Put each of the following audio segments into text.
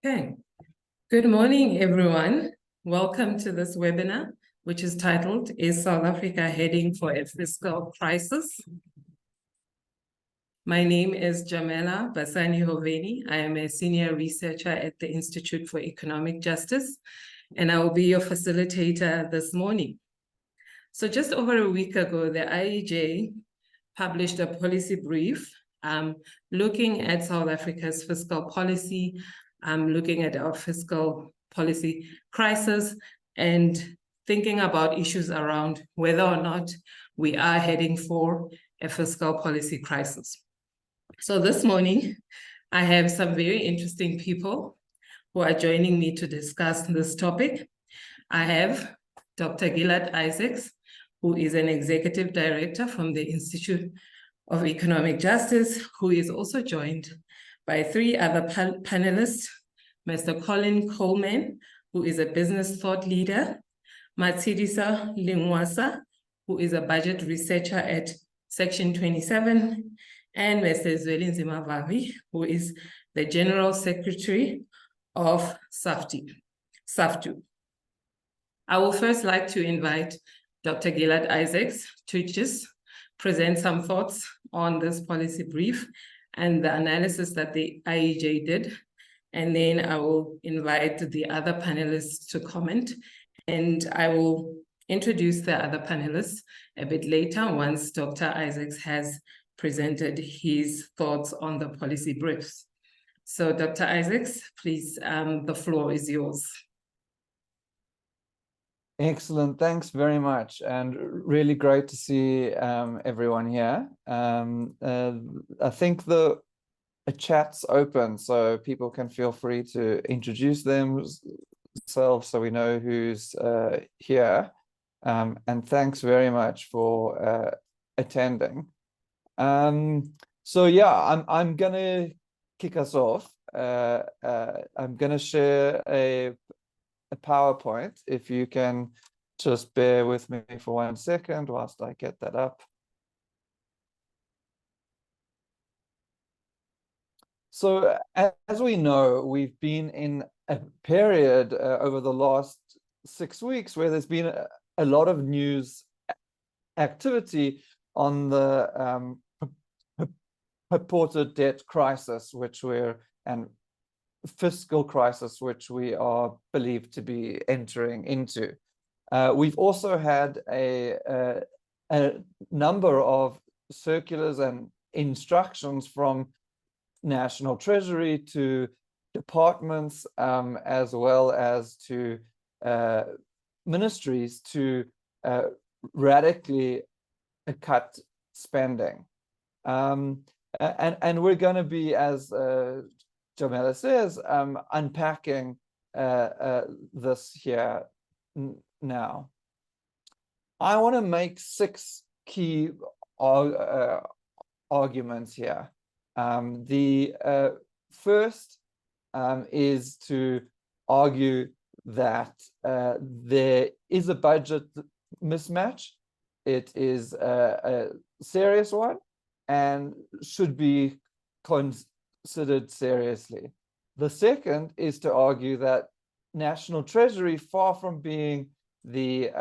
Okay. Good morning, everyone. Welcome to this webinar, which is titled, Is South Africa Heading for a Fiscal Crisis? My name is Jamela Hoveni. I am a senior researcher at the Institute for Economic Justice, and I will be your facilitator this morning. So just over a week ago, the IEJ published a policy brief looking at South Africa's fiscal policy, looking at our fiscal policy crisis, and thinking about issues around whether or not we are heading for a fiscal policy crisis. So this morning, I have some very interesting people who are joining me to discuss this topic. I have Dr. Gilad Isaacs, who is an executive director from the Institute of Economic Justice, who is also joined by three other panelists, Mr. Colin Coleman, who is a business thought leader, Tshidi Lencoasa, who is a budget researcher at Section 27, and Mr. Zweli, who is the General Secretary of COSATU. I will first like to invite Dr. Gilad Isaacs to just present some thoughts on this policy brief and the analysis that the IEJ did. And then I will invite the other panelists to comment. And I will introduce the other panelists a bit later once Dr. Isaacs has presented his thoughts on the policy briefs. So Dr. Isaacs, please, the floor is yours. Excellent, thanks very much, and really great to see everyone here. I think the chat's open, so people can feel free to introduce themselves so we know who's here. And thanks very much for attending. So yeah, I'm gonna kick us off. I'm gonna share a PowerPoint, if you can just bear with me for 1 second whilst I get that up. So as we know, we've been in a period over the last 6 weeks where there's been a lot of news activity on the purported debt crisis, and fiscal crisis, which we are believed to be entering into. We've also had a number of circulars and instructions from National Treasury to departments, as well as to ministries to radically cut spending. And we're going to be, as Jamela says, unpacking this here now. I want to make 6 key arguments here. The first is to argue that there is a budget mismatch. It is a serious one and should be considered seriously. The second is to argue that National Treasury, far from being the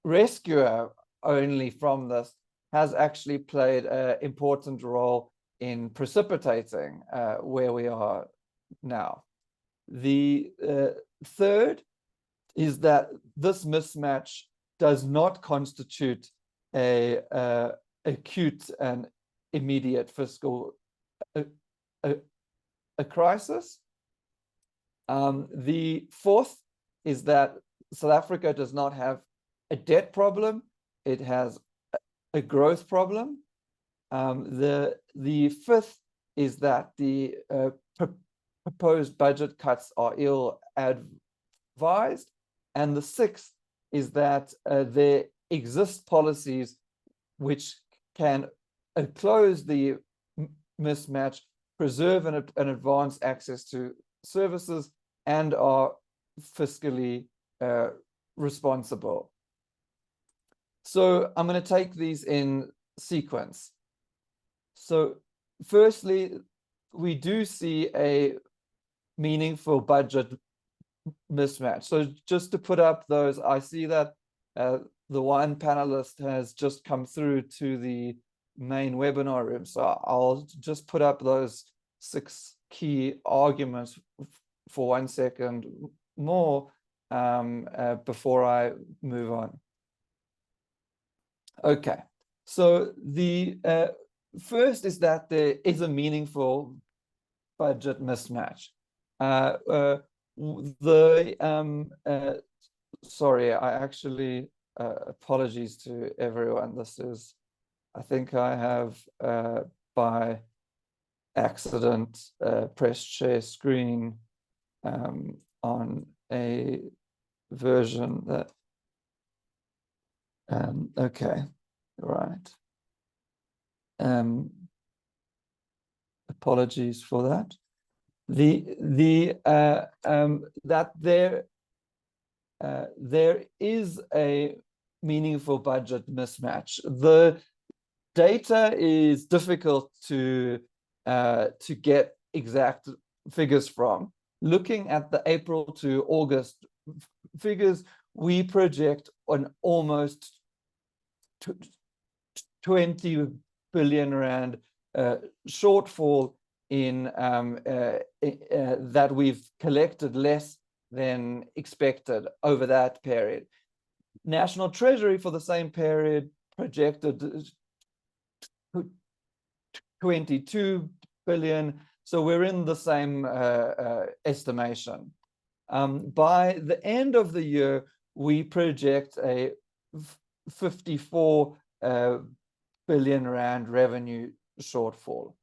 rescuer only from this, has actually played an important role in precipitating where we are now. The third is that this mismatch does not constitute a acute and immediate fiscal a crisis. The fourth is that South Africa does not have a debt problem; it has a growth problem. The fifth is that the proposed budget cuts are ill-advised, and the sixth is that there exist policies which can close the mismatch, preserve and advance access to services, and are fiscally responsible. So I'm going to take these in sequence. So firstly, we do see a meaningful budget mismatch. So just to put up those, I see that the one panelist has just come through to the main webinar room. So I'll just put up those 6 key arguments for 1 second more before I move on. Okay, so the first is that there is a meaningful budget mismatch. Sorry, I actually apologies to everyone. This is, I think I have by accident pressed share screen on a version that okay, right. Apologies for that. That there is a meaningful budget mismatch. The data is difficult to get exact figures from. Looking at the April to August figures, we project an almost 20 billion rand shortfall in that we've collected less than expected over that period. National Treasury for the same period projected 22 billion. So we're in the same estimation. By the end of the year, we project a 54 billion rand revenue shortfall.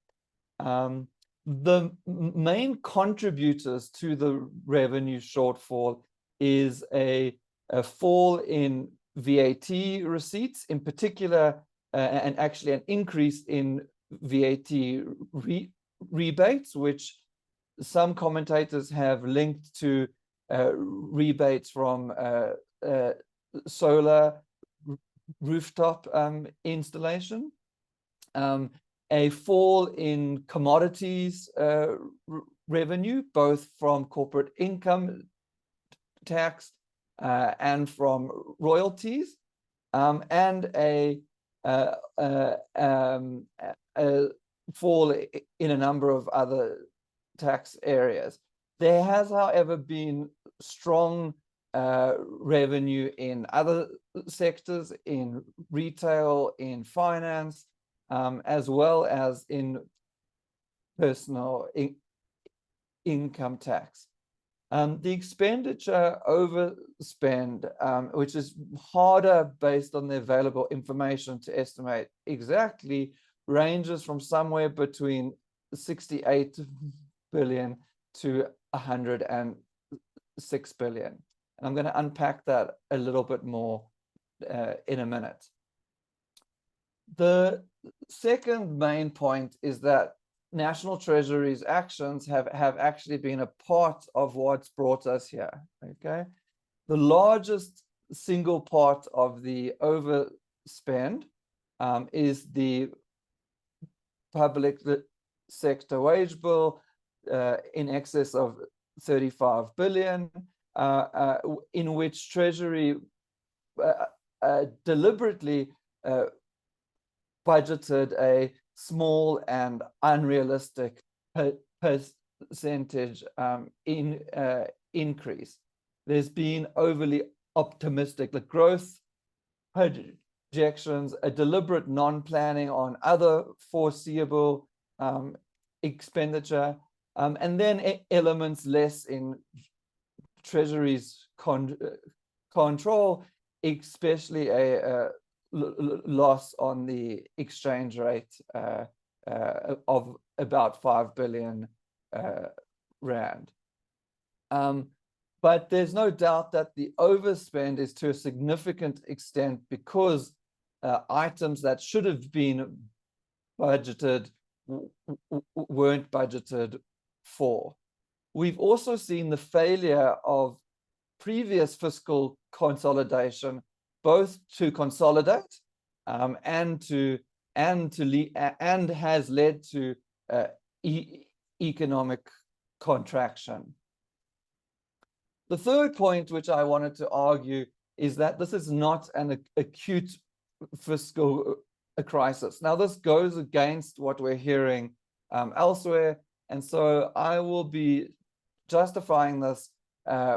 The main contributors to the revenue shortfall is a fall in VAT receipts, in particular, and actually an increase in VAT rebates, which some commentators have linked to rebates from solar rooftop installation. A fall in commodities revenue, both from corporate income tax and from royalties, and a fall in a number of other tax areas. There has, however, been strong revenue in other sectors, in retail, in finance, as well as in personal income tax. The expenditure overspend, which is harder based on the available information to estimate exactly, ranges from somewhere between 68 billion to 106 billion. And I'm going to unpack that a little bit more in a minute. The second main point is that National Treasury's actions have actually been a part of what's brought us here. Okay, the largest single part of the overspend is the public sector wage bill in excess of 35 billion, in which Treasury deliberately budgeted a small and unrealistic percentage increase. There's been overly optimistic growth projections, a deliberate non-planning on other foreseeable expenditure, and then elements less in Treasury's control, especially a loss on the exchange rate of about 5 billion rand. But there's no doubt that the overspend is to a significant extent because items that should have been budgeted weren't budgeted for. We've also seen the failure of previous fiscal consolidation, both to consolidate and has led to economic contraction. The third point which I wanted to argue is that this is not an acute fiscal crisis. Now, this goes against what we're hearing elsewhere, and so I will be justifying this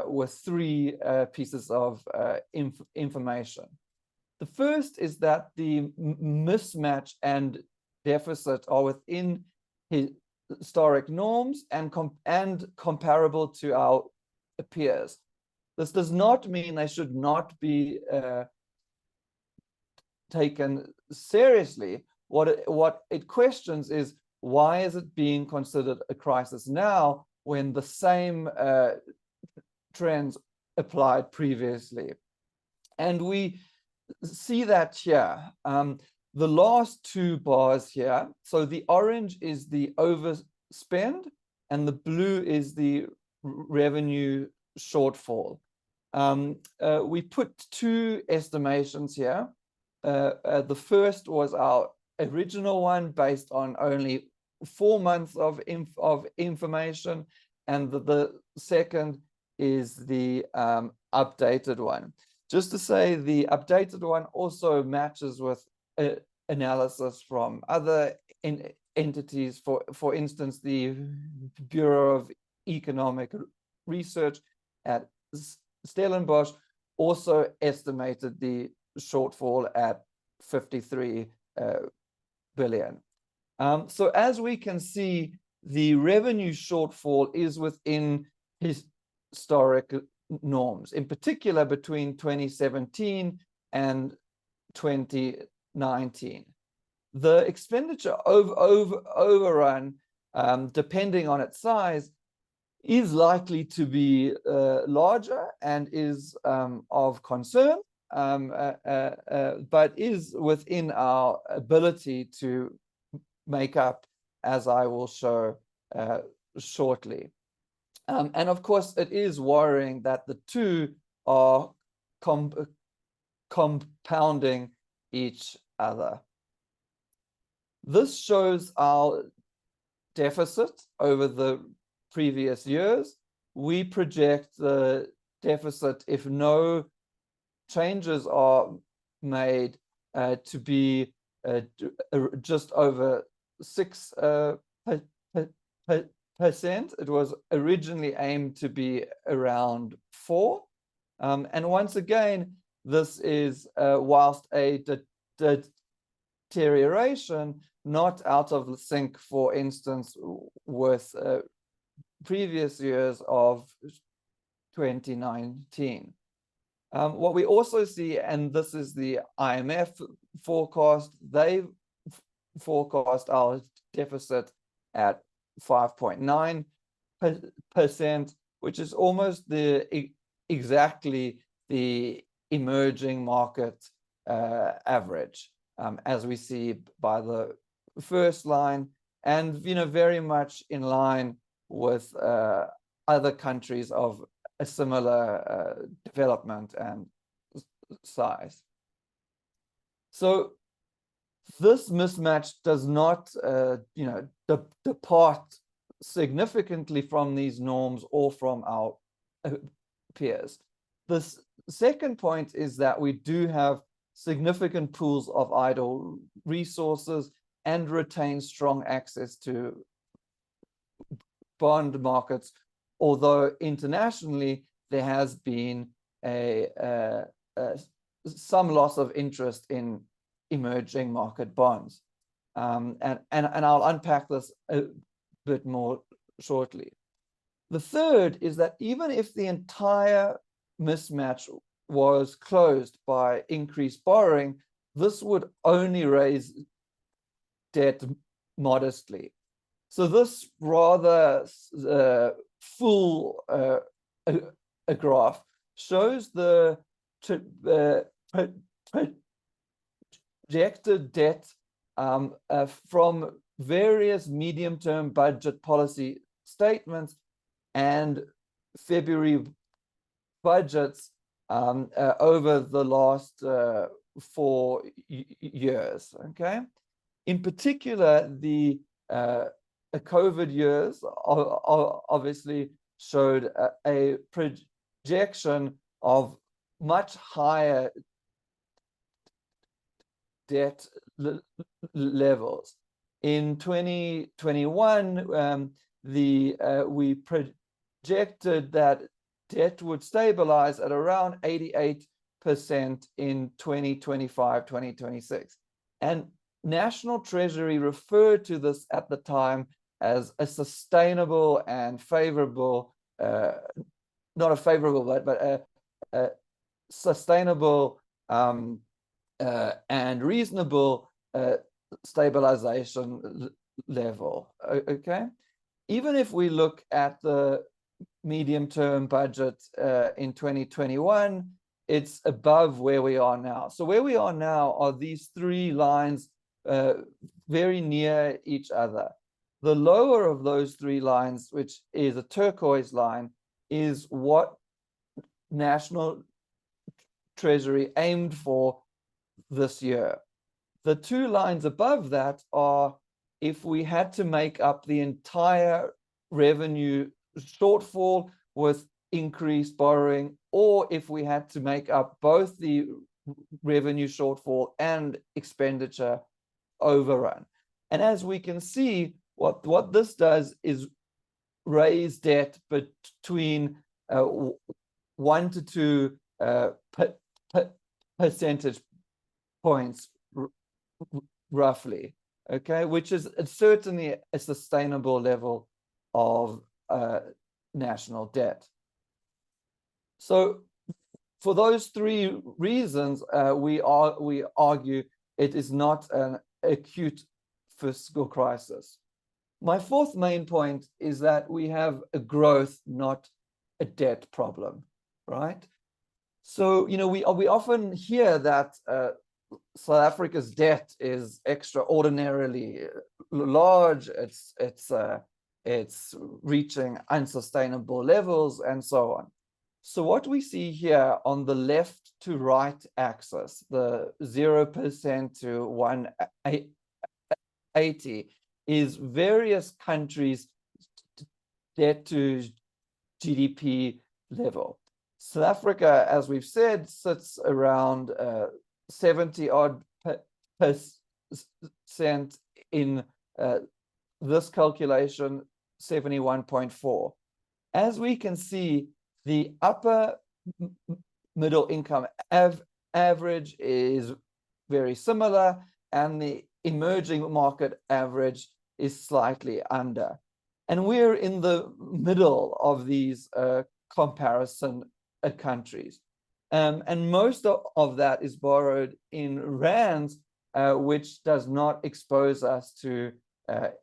with three pieces of information. The first is that the mismatch and deficit are within historic norms and comparable to our peers. This does not mean they should not be taken seriously. What it questions is, why is it being considered a crisis now when the same trends applied previously? And we see that here. The last two bars here, so the orange is the overspend and the blue is the revenue shortfall. We put two estimations here. The first was our original one based on only 4 months of information, and the second is the updated one. Just to say, the updated one also matches with analysis from other entities. For instance, the Bureau of Economic Research at Stellenbosch also estimated the shortfall at 53 billion. So as we can see, the revenue shortfall is within historic norms, in particular between 2017 and 2019. The expenditure overrun, depending on its size, is likely to be larger and is of concern, but is within our ability to make up, as I will show shortly. And of course, it is worrying that the two are compounding each other. This shows our deficit over the previous years. We project the deficit, if no changes are made, to be just over 6%. It was originally aimed to be around 4%. And once again, this is whilst a deterioration, not out of sync, for instance, with previous years of 2019. What we also see, and this is the IMF forecast, they forecast our deficit at 5.9%, which is almost exactly the emerging market average, as we see by the first line, and very much in line with other countries of a similar development and size. So this mismatch does not depart significantly from these norms or from our peers. The second point is that we do have significant pools of idle resources and retain strong access to bond markets, although internationally there has been some loss of interest in emerging market bonds. And I'll unpack this a bit more shortly. The third is that even if the entire mismatch was closed by increased borrowing, this would only raise debt modestly. So this rather full graph shows the projected debt from various medium-term budget policy statements and February budgets over the last 4 years. Okay, in particular, the COVID years obviously showed a projection of much higher debt levels. In 2021, we projected that debt would stabilize at around 88% in 2025, 2026. And National Treasury referred to this at the time as a sustainable and favorable, not a favorable, but a sustainable and reasonable stabilization level. Okay, even if we look at the medium-term budget in 2021, it's above where we are now. So where we are now are these three lines very near each other. The lower of those three lines, which is a turquoise line, is what National Treasury aimed for this year. The two lines above that are if we had to make up the entire revenue shortfall with increased borrowing, or if we had to make up both the revenue shortfall and expenditure overrun. And as we can see, what this does is raise debt between 1 to 2 percentage points roughly, okay, which is certainly a sustainable level of national debt. So for those three reasons, we argue it is not an acute fiscal crisis. My fourth main point is that we have a growth, not a debt problem, right? So, you know, we often hear that South Africa's debt is extraordinarily large. It's reaching unsustainable levels and so on. So what we see here on the left to right axis, the 0% to 180, is various countries' debt to GDP level. South Africa, as we've said, sits around 70% in this calculation, 71.4. As we can see, the upper middle income average is very similar, and the emerging market average is slightly under. And we're in the middle of these comparison countries. And most of that is borrowed in rands, which does not expose us to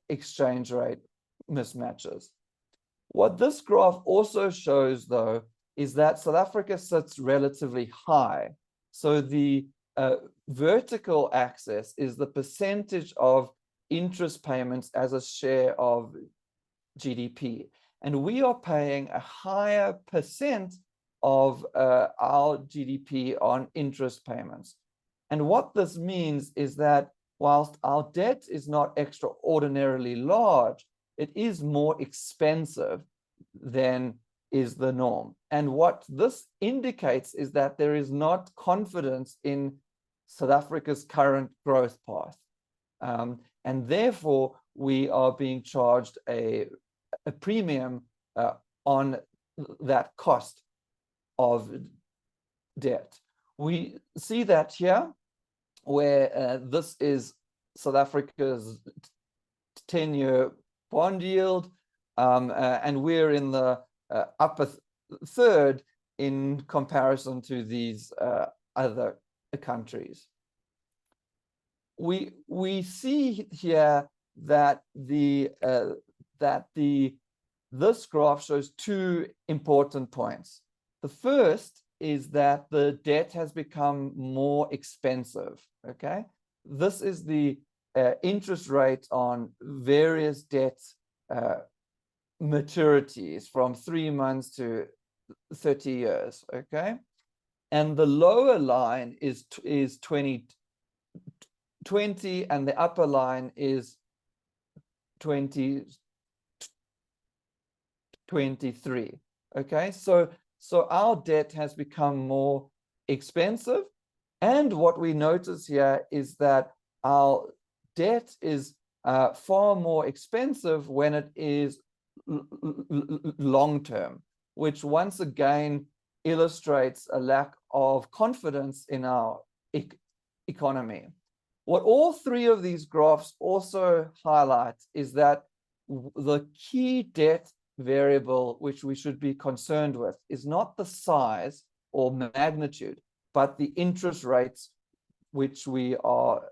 exchange rate mismatches. What this graph also shows, though, is that South Africa sits relatively high. So the vertical axis is the percentage of interest payments as a share of GDP. And we are paying a higher percent of our GDP on interest payments. And what this means is that whilst our debt is not extraordinarily large, it is more expensive than is the norm. And what this indicates is that there is not confidence in South Africa's current growth path. And therefore, we are being charged a premium on that cost of debt. We see that here, where this is South Africa's 10-year bond yield, and we're in the upper third in comparison to these other countries. We see here that this graph shows two important points. The first is that the debt has become more expensive, okay? This is the interest rate on various debt maturities from 3 months to 30 years, okay? And the lower line is 2020, and the upper line is 20 23. Okay, so our debt has become more expensive, and what we notice here is that our debt is far more expensive when it is long term, which once again illustrates a lack of confidence in our economy. What all three of these graphs also highlight is that the key debt variable which we should be concerned with is not the size or magnitude, but the interest rates which we are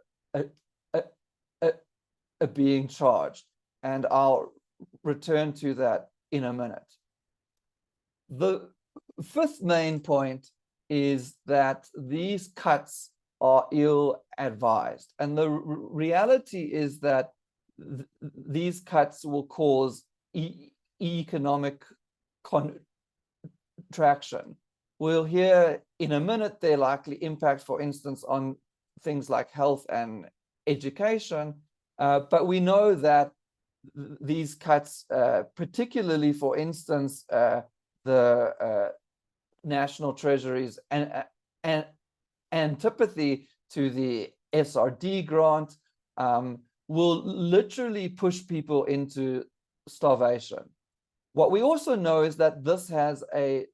being charged. And I'll return to that in a minute. The fifth main point is that these cuts are ill-advised. And the reality is that these cuts will cause economic contraction. We'll hear in a minute their likely impact, for instance, on things like health and education. But we know that these cuts, particularly, for instance, the National Treasury's antipathy to the SRD grant, will literally push people into starvation. What we also know is that this has a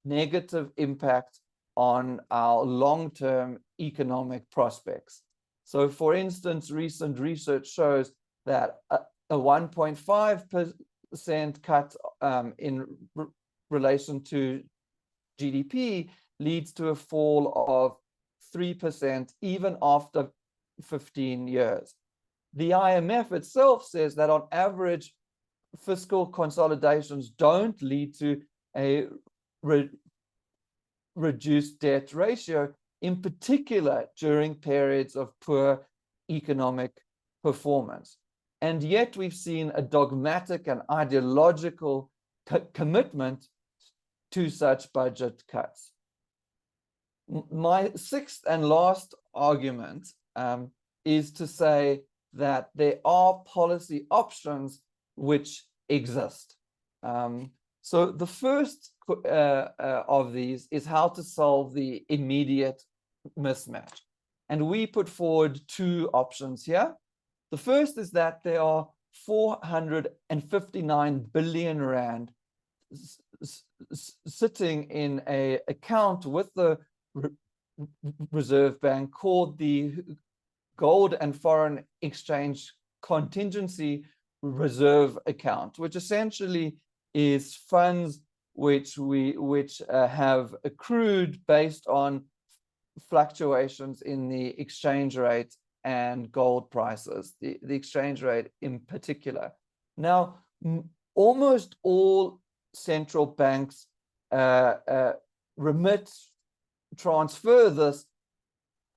negative impact on our long-term economic prospects. So, for instance, recent research shows that a 1.5% cut in relation to GDP leads to a fall of 3% even after 15 years. The IMF itself says that on average, fiscal consolidations don't lead to a reduced debt ratio, in particular during periods of poor economic performance. And yet we've seen a dogmatic and ideological commitment to such budget cuts. My sixth and last argument is to say that there are policy options which exist. So the first of these is how to solve the immediate mismatch. And we put forward two options here. The first is that there are 459 billion rand sitting in an account with the Reserve Bank called the Gold and Foreign Exchange Contingency Reserve Account, which essentially is funds which have accrued based on fluctuations in the exchange rate and gold prices, the exchange rate in particular. Now, almost all central banks transfer this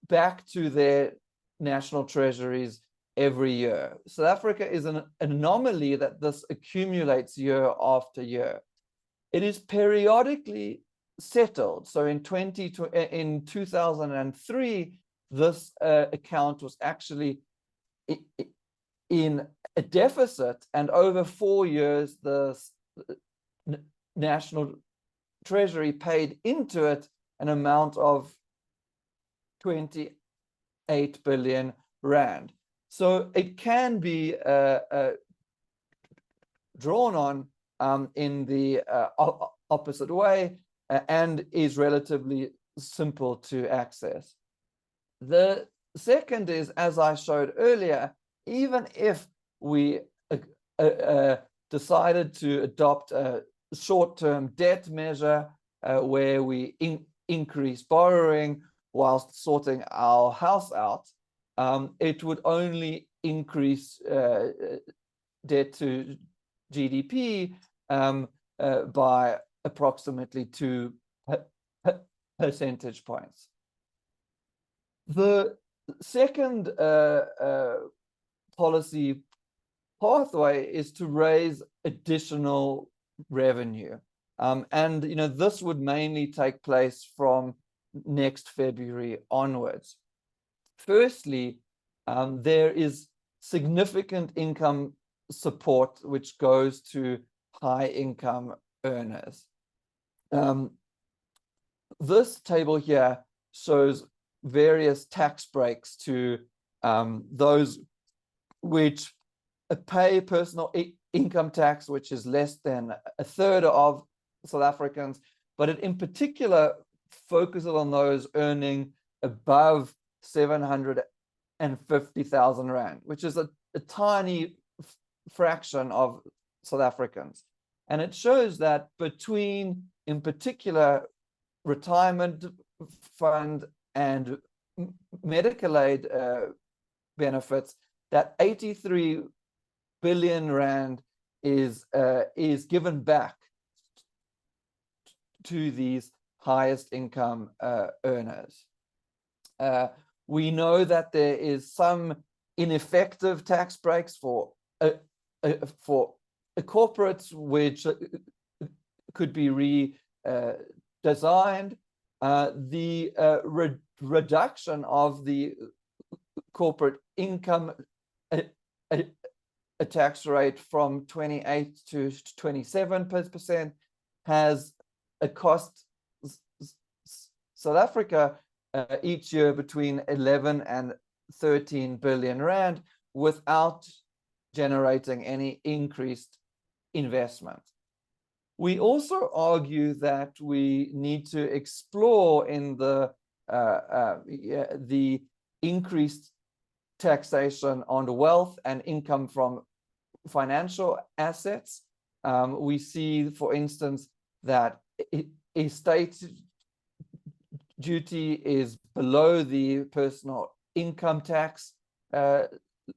back to their national treasuries every year. South Africa is an anomaly that this accumulates year after year. It is periodically settled. So in 2003, this account was actually in a deficit, and over 4 years, the National Treasury paid into it an amount of 28 billion rand. So it can be drawn on in the opposite way and is relatively simple to access. The second is, as I showed earlier, even if we decided to adopt a short-term debt measure where we increase borrowing whilst sorting our house out, it would only increase debt to GDP by approximately 2 percentage points. The second policy pathway is to raise additional revenue. And this would mainly take place from next February onwards. Firstly, there is significant income support which goes to high income earners. This table here shows various tax breaks to those which pay personal income tax, which is less than a third of South Africans, but it in particular focuses on those earning above 750,000 Rand, which is a tiny fraction of South Africans. And it shows that between, in particular, retirement fund and medical aid benefits, that 83 billion Rand is given back to these highest income earners. We know that there is some ineffective tax breaks for corporates, which could be redesigned. The reduction of the corporate income a tax rate from 28 to 27% has cost South Africa each year between 11 and 13 billion Rand without generating any increased investment. We also argue that we need to explore in the increased taxation on wealth and income from financial assets. We see, for instance, that estate duty is below the personal income tax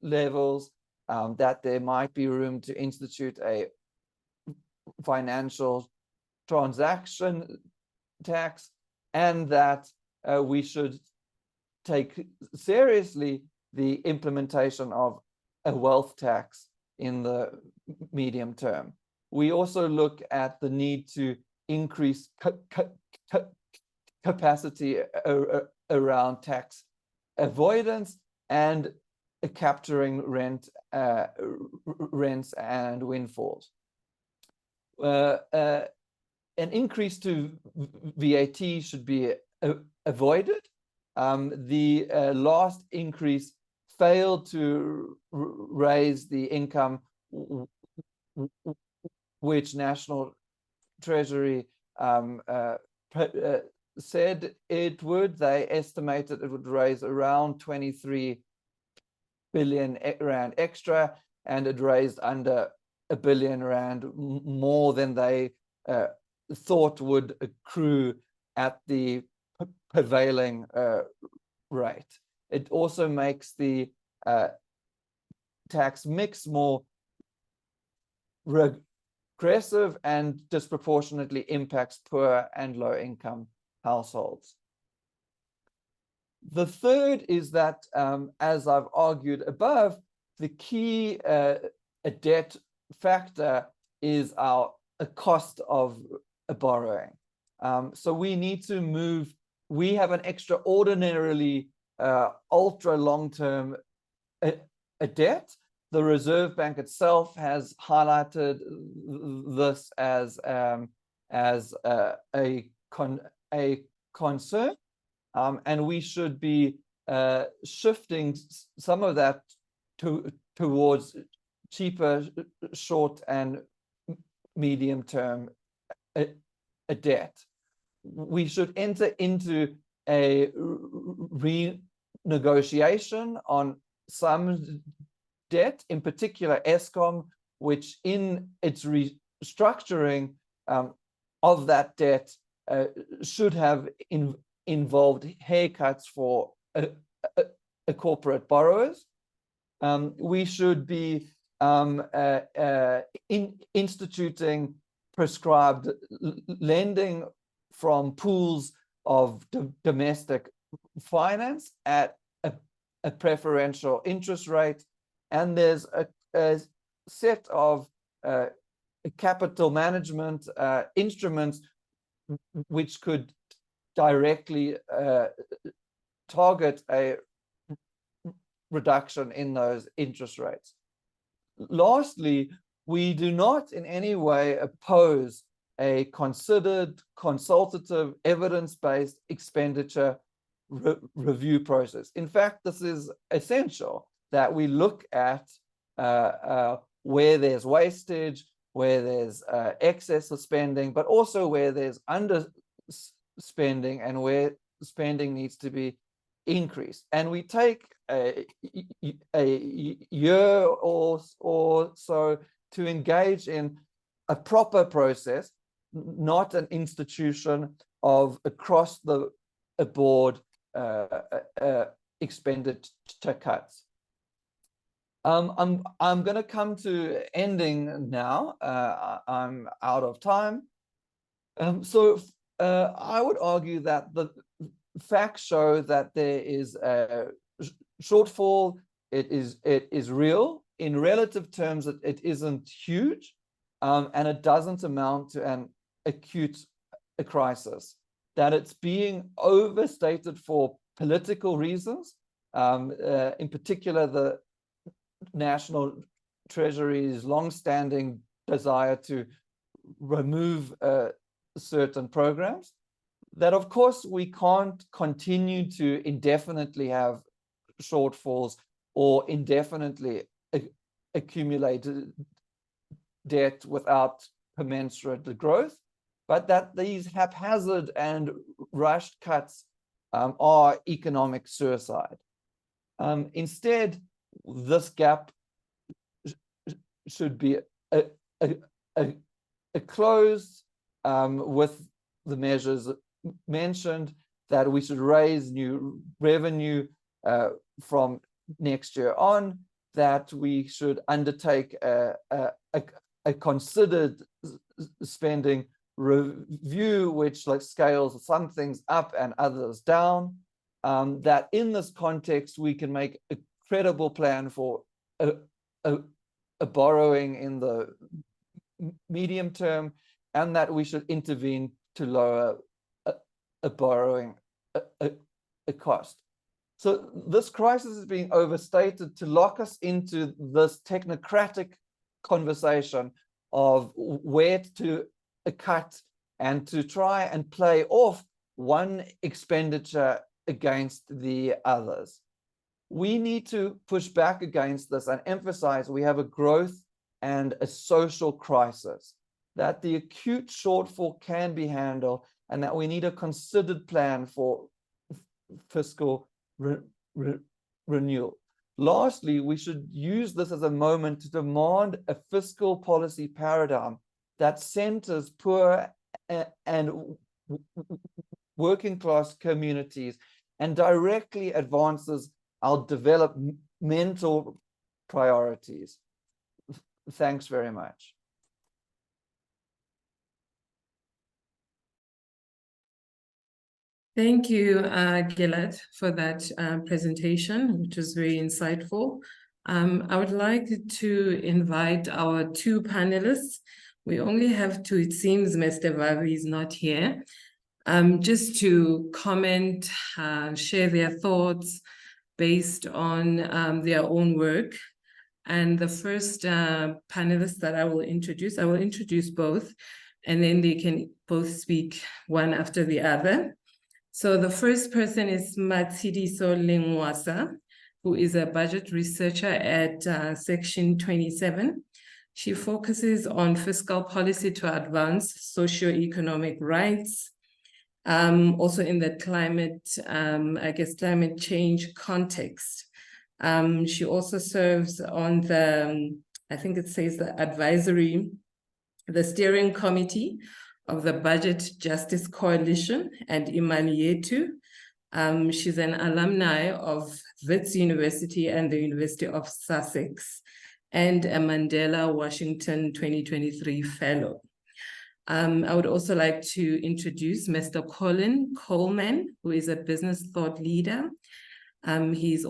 levels, that there might be room to institute a financial transaction tax, and that we should take seriously the implementation of a wealth tax in the medium term. We also look at the need to increase capacity around tax avoidance and capturing rents and windfalls. An increase to VAT should be avoided. The last increase failed to raise the income which National Treasury said it would. They estimated it would raise around 23 billion Rand extra, and it raised under $1 billion Rand more than they thought would accrue at the prevailing rate. It also makes the tax mix more regressive and disproportionately impacts poor and low income households. The third is that, as I've argued above, the key debt factor is a cost of borrowing. So we need to move. We have an extraordinarily ultra long-term debt. The Reserve Bank itself has highlighted this as a concern, and we should be shifting some of that towards cheaper short and medium-term debt. We should enter into a renegotiation on some debt, in particular Eskom, which in its restructuring of that debt should have involved haircuts for corporate borrowers. We should be instituting prescribed lending from pools of domestic finance at a preferential interest rate. And there's a set of capital management instruments which could directly target a reduction in those interest rates. Lastly, we do not in any way oppose a considered, consultative, evidence-based expenditure review process. In fact, this is essential that we look at where there's wastage, where there's excess of spending, but also where there's underspending and where spending needs to be increased. And we take a year or so to engage in a proper process, not an institution of across the board expenditure cuts. I'm going to come to ending now. I'm out of time. So I would argue that the facts show that there is a shortfall. It is real. In relative terms, it isn't huge, and it doesn't amount to an acute crisis. That it's being overstated for political reasons, in particular the National Treasury's long-standing desire to remove certain programs, that of course we can't continue to indefinitely have shortfalls or indefinitely accumulate debt without commensurate growth, but that these haphazard and rushed cuts are economic suicide. Instead, this gap should be closed with the measures mentioned, that we should raise new revenue from next year on, that we should undertake a considered spending review, which like scales some things up and others down, that in this context we can make a credible plan for a borrowing in the medium term, and that we should intervene to lower a borrowing cost. So this crisis is being overstated to lock us into this technocratic conversation of where to cut and to try and play off one expenditure against the others. We need to push back against this and emphasize we have a growth and a social crisis, that the acute shortfall can be handled, and that we need a considered plan for fiscal renewal. Lastly, we should use this as a moment to demand a fiscal policy paradigm that centers poor and working class communities and directly advances our developmental priorities. Thanks very much. Thank you, Gilad, for that presentation, which was very insightful. I would like to invite our two panelists. We only have two. It seems Mr. Vavi is not here. Just to comment, share their thoughts based on their own work. And the first panelist that I will introduce both, and then they can both speak one after the other. So the first person is Tshidi Lencoasa, who is a budget researcher at Section 27. She focuses on fiscal policy to advance socioeconomic rights, also in the climate change context. She also serves on the, I think it says the steering committee of the Budget Justice Coalition and Imali Yetu. She's an alumni of Wits University and the University of Sussex, and a Mandela Washington 2023 Fellow. I would also like to introduce Mr. Colin Coleman, who is a business thought leader. He's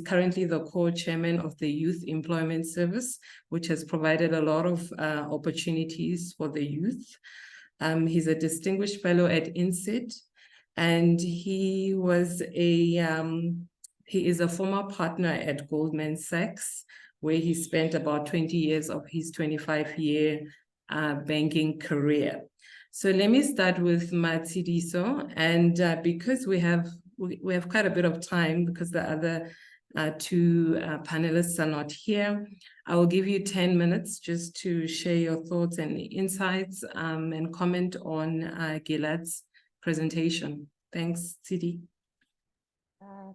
currently the co-chairman of the Youth Employment Service, which has provided a lot of opportunities for the youth. He's a distinguished fellow at INSEAD, and he is a former partner at Goldman Sachs, where he spent about 20 years of his 25-year banking career. So let me start with Matshidiso, and because we have quite a bit of time because the other two panelists are not here, I will give you 10 minutes just to share your thoughts and insights and comment on Gilad's presentation. Thanks, Tshidi.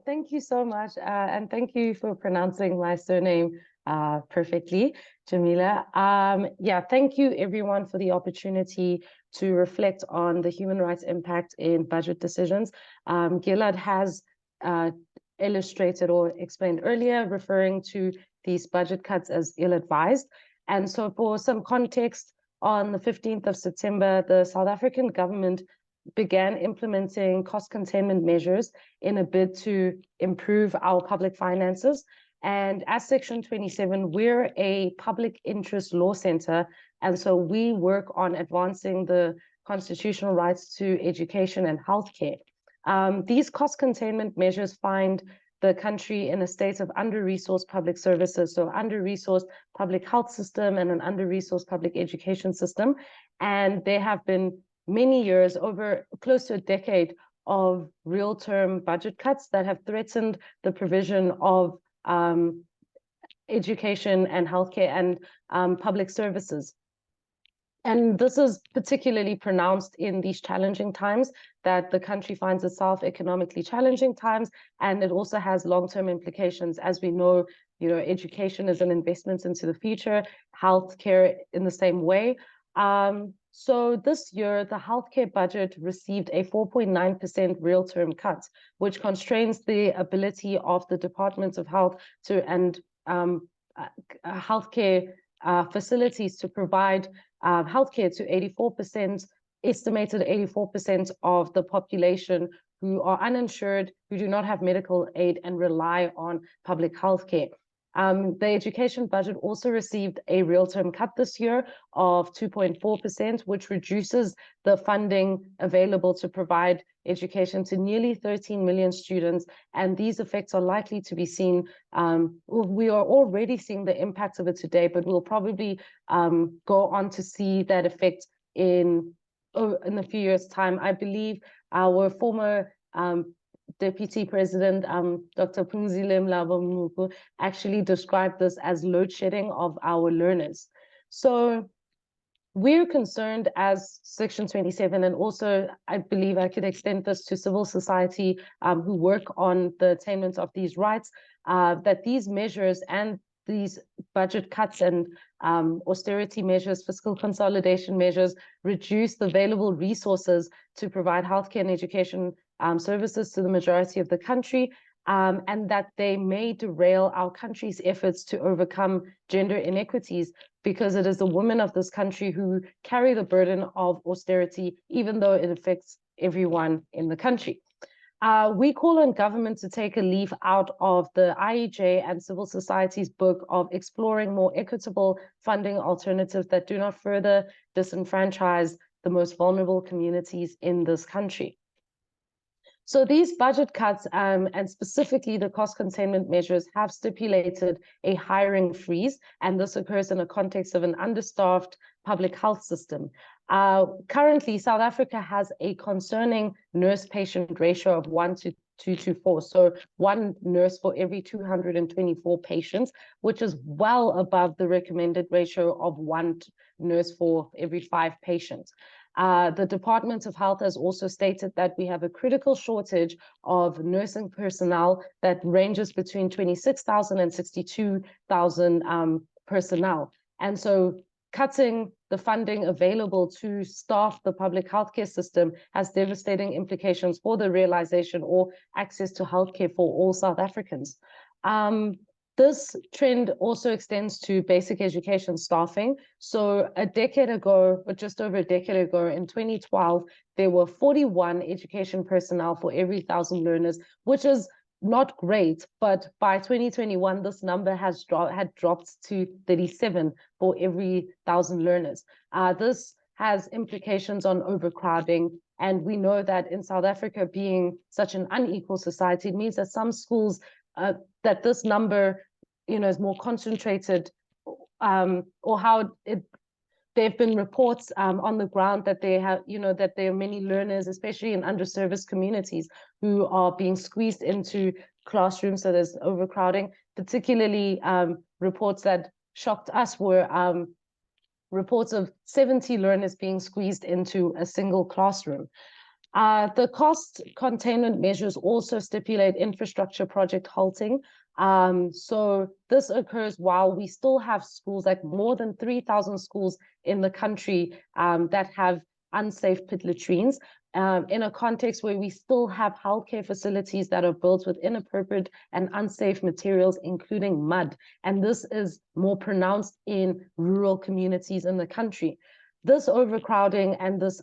Thank you so much, and thank you for pronouncing my surname perfectly, Jamila. Yeah, thank you everyone for the opportunity to reflect on the human rights impact in budget decisions. Gilad has illustrated or explained earlier, referring to these budget cuts as ill-advised. And so for some context, on the 15th of September, the South African government began implementing cost containment measures in a bid to improve our public finances. And as Section 27, we're a public interest law center. And so we work on advancing the constitutional rights to education and healthcare. These cost containment measures find the country in a state of under-resourced public services, so under-resourced public health system and an under-resourced public education system. And there have been many years, over close to a decade, of real-term budget cuts that have threatened the provision of education and healthcare and public services. And this is particularly pronounced in these challenging times that the country finds itself, economically challenging times, and it also has long-term implications. As we know, education is an investment into the future, healthcare in the same way. So this year, the healthcare budget received a 4.9% real-term cut, which constrains the ability of the Department of Health and healthcare facilities to provide healthcare to 84%, estimated 84% of the population who are uninsured, who do not have medical aid and rely on public healthcare. The education budget also received a real-term cut this year of 2.4%, which reduces the funding available to provide education to nearly 13 million students. And these effects are likely to be seen. We are already seeing the impacts of it today, but we'll probably go on to see that effect in a few years' time. I believe our former Deputy President, Dr. Phumzile Mlambo-Mngcuku, actually described this as load shedding of our learners. So we're concerned as Section 27, and also I believe I could extend this to civil society who work on the attainment of these rights, that these measures and these budget cuts and austerity measures, fiscal consolidation measures, reduce the available resources to provide healthcare and education services to the majority of the country, and that they may derail our country's efforts to overcome gender inequities, because it is the women of this country who carry the burden of austerity, even though it affects everyone in the country. We call on government to take a leaf out of the IEJ and civil society's book of exploring more equitable funding alternatives that do not further disenfranchise the most vulnerable communities in this country. So these budget cuts and specifically the cost containment measures have stipulated a hiring freeze, and this occurs in a context of an understaffed public health system. Currently, South Africa has a concerning nurse-patient ratio of 1 to 224, so 1 nurse for every 224 patients, which is well above the recommended ratio of 1 nurse for every 5 patients. The Department of Health has also stated that we have a critical shortage of nursing personnel that ranges between 26,000 and 62,000 personnel. And so cutting the funding available to staff the public healthcare system has devastating implications for the realization or access to healthcare for all South Africans. This trend also extends to basic education staffing. So a decade ago, or just over a decade ago, in 2012, there were 41 education personnel for every 1,000 learners, which is not great, but by 2021, this number had dropped to 37 for every 1,000 learners. This has implications on overcrowding, and we know that in South Africa, being such an unequal society, it means that some schools that this number is more concentrated, or how there have been reports on the ground that they have, that there are many learners, especially in underserviced communities, who are being squeezed into classrooms. So there's overcrowding. Particularly, reports that shocked us were reports of 70 learners being squeezed into a single classroom. The cost containment measures also stipulate infrastructure project halting. So this occurs while we still have schools, like more than 3,000 schools in the country that have unsafe pit latrines, in a context where we still have healthcare facilities that are built with inappropriate and unsafe materials, including mud. And this is more pronounced in rural communities in the country. This overcrowding and this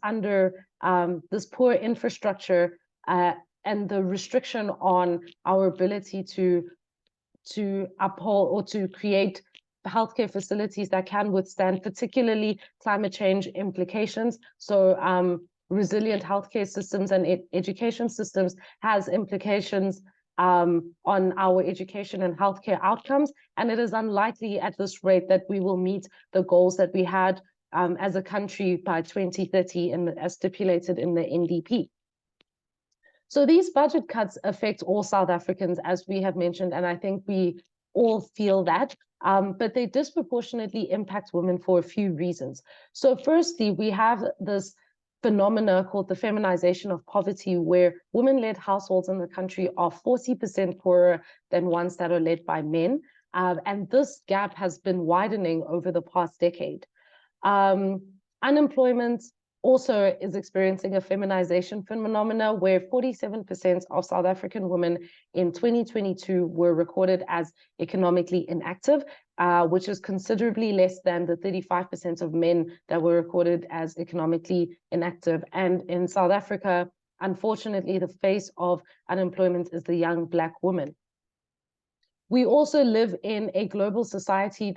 poor infrastructure and the restriction on our ability to uphold or to create healthcare facilities that can withstand particularly climate change implications. So resilient healthcare systems and education systems has implications on our education and healthcare outcomes. And it is unlikely at this rate that we will meet the goals that we had as a country by 2030, as stipulated in the NDP. So these budget cuts affect all South Africans, as we have mentioned, and I think we all feel that, but they disproportionately impact women for a few reasons. So firstly, we have this phenomena called the feminization of poverty, where women-led households in the country are 40% poorer than ones that are led by men. And this gap has been widening over the past decade. Unemployment also is experiencing a feminization phenomena, where 47% of South African women in 2022 were recorded as economically inactive, which is considerably less than the 35% of men that were recorded as economically inactive. And in South Africa, unfortunately, the face of unemployment is the young Black woman. We also live in a global society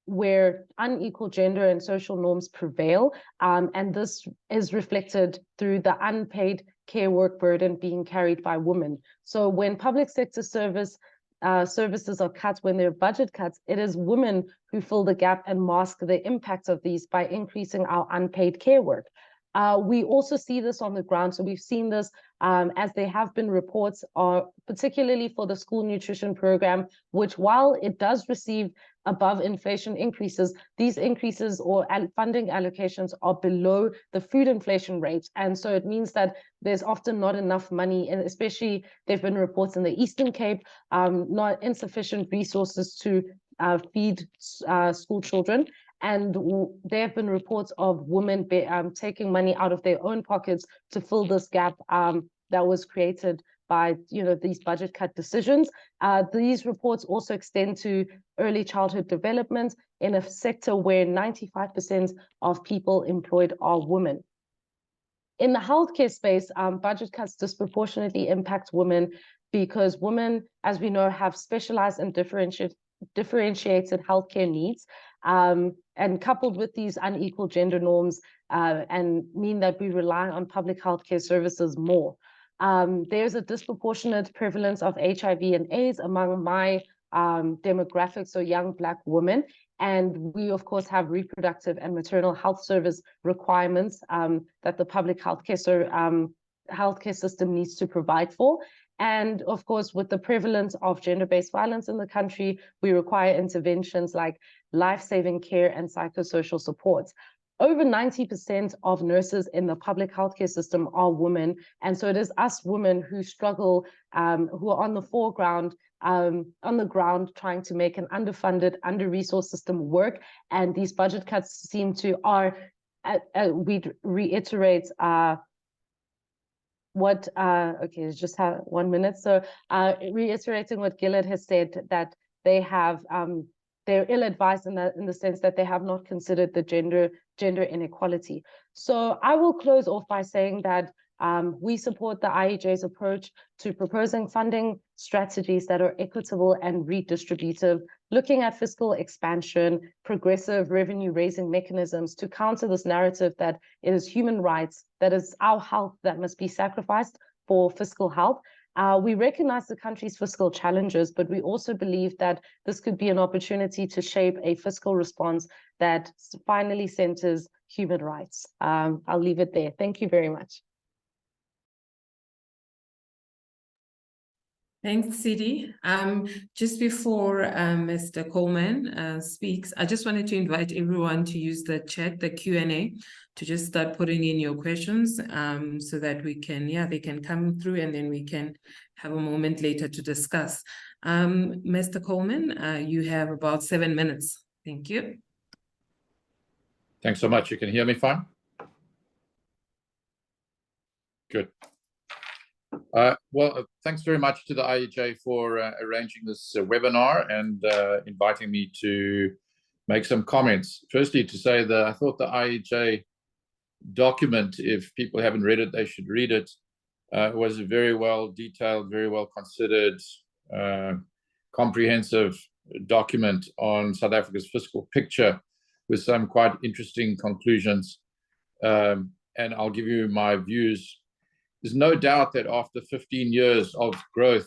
where unequal gender and social norms prevail, and this is reflected through the unpaid care work burden being carried by women. So when public sector services are cut, when there are budget cuts, it is women who fill the gap and mask the impact of these by increasing our unpaid care work. We also see this on the ground. So we've seen this as there have been reports, particularly for the school nutrition program, which, while it does receive above inflation increases, these increases or funding allocations are below the food inflation rate. And so it means that there's often not enough money, and especially there've been reports in the Eastern Cape, not insufficient resources to feed school children. And there have been reports of women taking money out of their own pockets to fill this gap that was created by these budget cut decisions. These reports also extend to early childhood development in a sector where 95% of people employed are women. In the healthcare space, budget cuts disproportionately impact women because women, as we know, have specialized and differentiated healthcare needs, and coupled with these unequal gender norms, and mean that we rely on public healthcare services more. There's a disproportionate prevalence of HIV and AIDS among my demographics, so young Black women. And we, of course, have reproductive and maternal health service requirements that the public healthcare system needs to provide for. And of course, with the prevalence of gender-based violence in the country, we require interventions like life-saving care and psychosocial supports. Over 90% of nurses in the public healthcare system are women. And so it is us women who struggle, who are on the foreground, on the ground, trying to make an underfunded, under-resourced system work. And these budget cuts seem to we'd reiterate okay, just have 1 minute. So reiterating what Gilad has said, that they have, they're ill-advised in the sense that they have not considered the gender inequality. So I will close off by saying that we support the IEJ's approach to proposing funding strategies that are equitable and redistributive, looking at fiscal expansion, progressive revenue-raising mechanisms to counter this narrative that it is human rights, that is our health that must be sacrificed for fiscal health, We recognize the country's fiscal challenges, but we also believe that this could be an opportunity to shape a fiscal response that finally centers human rights. I'll leave it there. Thank you very much. Thanks, Tshidi. Just before Mr. Coleman speaks, I just wanted to invite everyone to use the chat, the Q&A, to just start putting in your questions so that we can, they can come through and then we can have a moment later to discuss. Mr. Coleman, you have about 7 minutes. Thank you. Thanks so much. You can hear me fine? Good. Well, thanks very much to the IEJ for arranging this webinar and inviting me to make some comments. Firstly, to say that I thought the IEJ document, if people haven't read it, they should read it, was a very well detailed, very well considered, comprehensive document on South Africa's fiscal picture with some quite interesting conclusions. And I'll give you my views. There's no doubt that after 15 years of growth,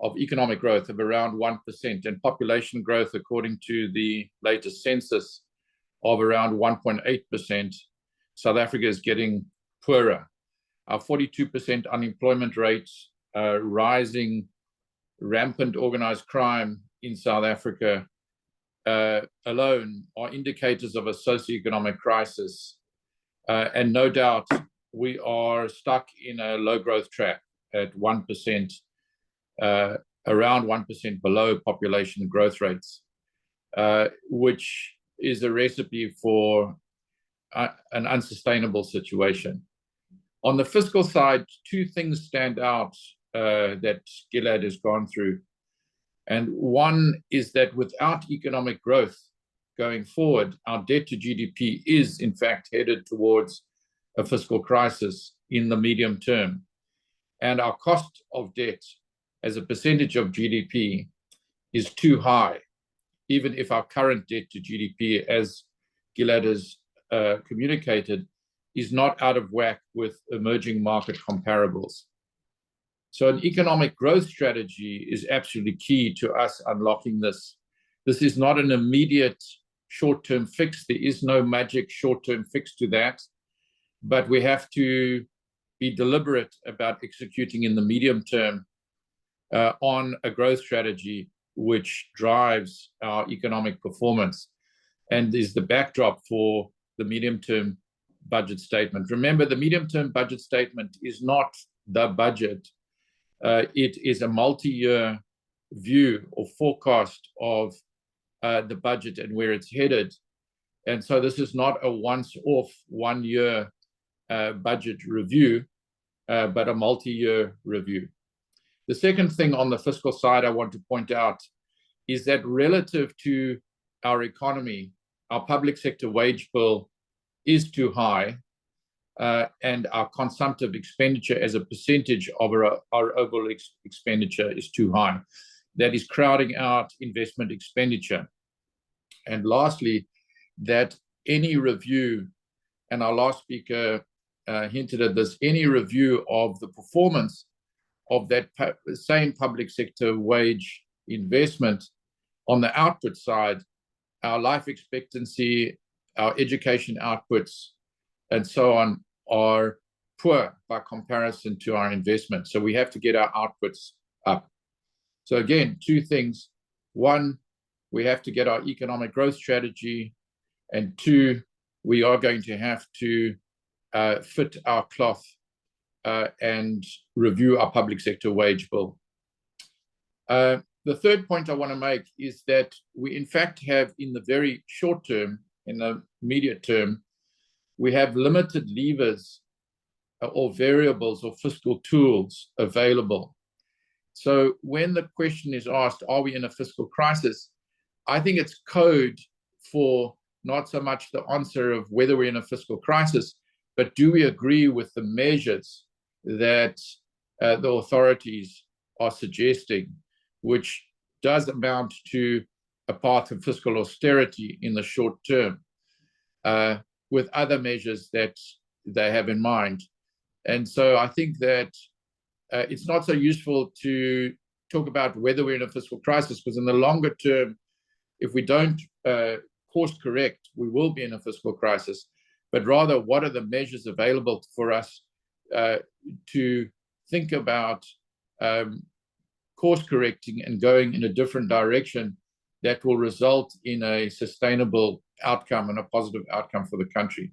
of economic growth of around 1% and population growth, according to the latest census, of around 1.8%, South Africa is getting poorer. Our 42% unemployment rate, rising, rampant organized crime in South Africa alone are indicators of a socioeconomic crisis. And no doubt, we are stuck in a low growth track at 1%, around 1% below population growth rates, which is a recipe for an unsustainable situation. On the fiscal side, two things stand out that Gilad has gone through. And one is that without economic growth going forward, our debt to GDP is in fact headed towards a fiscal crisis in the medium term. And our cost of debt as a percentage of GDP is too high, even if our current debt to GDP, as Gilad has communicated, is not out of whack with emerging market comparables. So an economic growth strategy is absolutely key to us unlocking this. This is not an immediate short-term fix. There is no magic short-term fix to that. But we have to be deliberate about executing in the medium term on a growth strategy which drives our economic performance and is the backdrop for the medium-term budget statement. Remember, the medium-term budget statement is not the budget. It is a multi-year view or forecast of the budget and where it's headed. And so this is not a once-off, one-year budget review, but a multi-year review. The second thing on the fiscal side I want to point out is that relative to our economy, our public sector wage bill is too high, and our consumptive expenditure as a percentage of our overall expenditure is too high. That is crowding out investment expenditure. And lastly, that any review, and our last speaker hinted at this, any review of the performance of that same public sector wage investment on the output side, our life expectancy, our education outputs, and so on, are poor by comparison to our investment. So we have to get our outputs up. So again, two things. One, we have to get our economic growth strategy. And two, we are going to have to fit our cloth and review our public sector wage bill. The third point I want to make is that we in fact have, in the very short term, in the immediate term, we have limited levers or variables or fiscal tools available. So when the question is asked, are we in a fiscal crisis? I think it's code for not so much the answer of whether we're in a fiscal crisis, but do we agree with the measures that the authorities are suggesting, which does amount to a path of fiscal austerity in the short term, with other measures that they have in mind. And so I think that it's not so useful to talk about whether we're in a fiscal crisis, because in the longer term, if we don't course correct, we will be in a fiscal crisis. But rather, what are the measures available for us to think about course correcting and going in a different direction that will result in a sustainable outcome and a positive outcome for the country.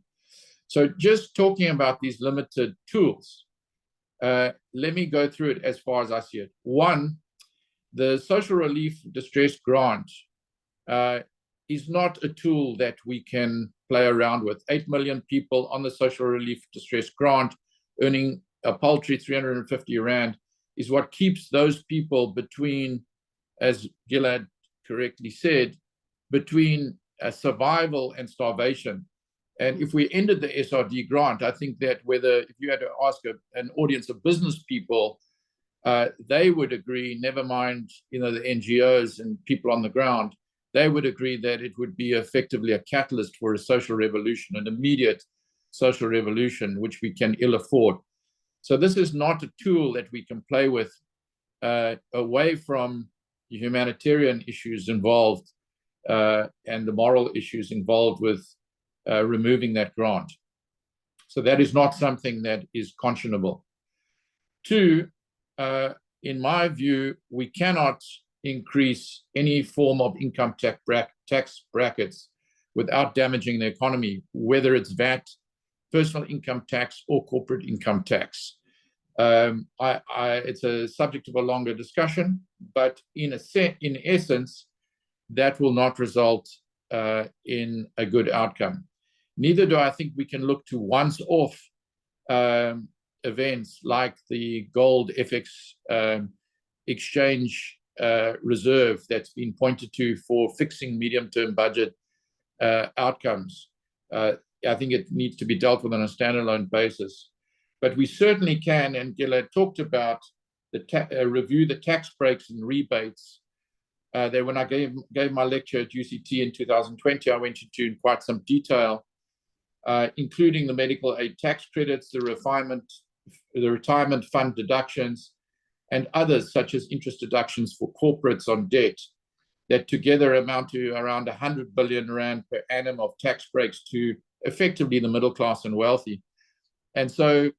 So just talking about these limited tools, let me go through it as far as I see it. One, the social relief distress grant is not a tool that we can play around with. 8 million people on the social relief distress grant earning a paltry 350 Rand is what keeps those people between, as Gilad correctly said, between survival and starvation. And if we ended the SRD grant, I think that if you had to ask an audience of business people, they would agree, never mind, the NGOs and people on the ground, they would agree that it would be effectively a catalyst for a social revolution, an immediate social revolution, which we can ill afford. So this is not a tool that we can play with away from the humanitarian issues involved and the moral issues involved with removing that grant. So that is not something that is conscionable. Two, in my view, we cannot increase any form of income tax brackets without damaging the economy, whether it's VAT, personal income tax, or corporate income tax. It's a subject of a longer discussion, but in essence, that will not result in a good outcome. Neither do I think we can look to once-off events like the gold FX exchange reserve that's been pointed to for fixing medium-term budget outcomes. I think it needs to be dealt with on a standalone basis. But we certainly can, and Gilad talked about review the tax breaks and rebates. That when I gave my lecture at UCT in 2020, I went into in quite some detail, including the medical aid tax credits, the retirement fund deductions, and others such as interest deductions for corporates on debt that together amount to around 100 billion Rand per annum of tax breaks to effectively the middle class and wealthy. And so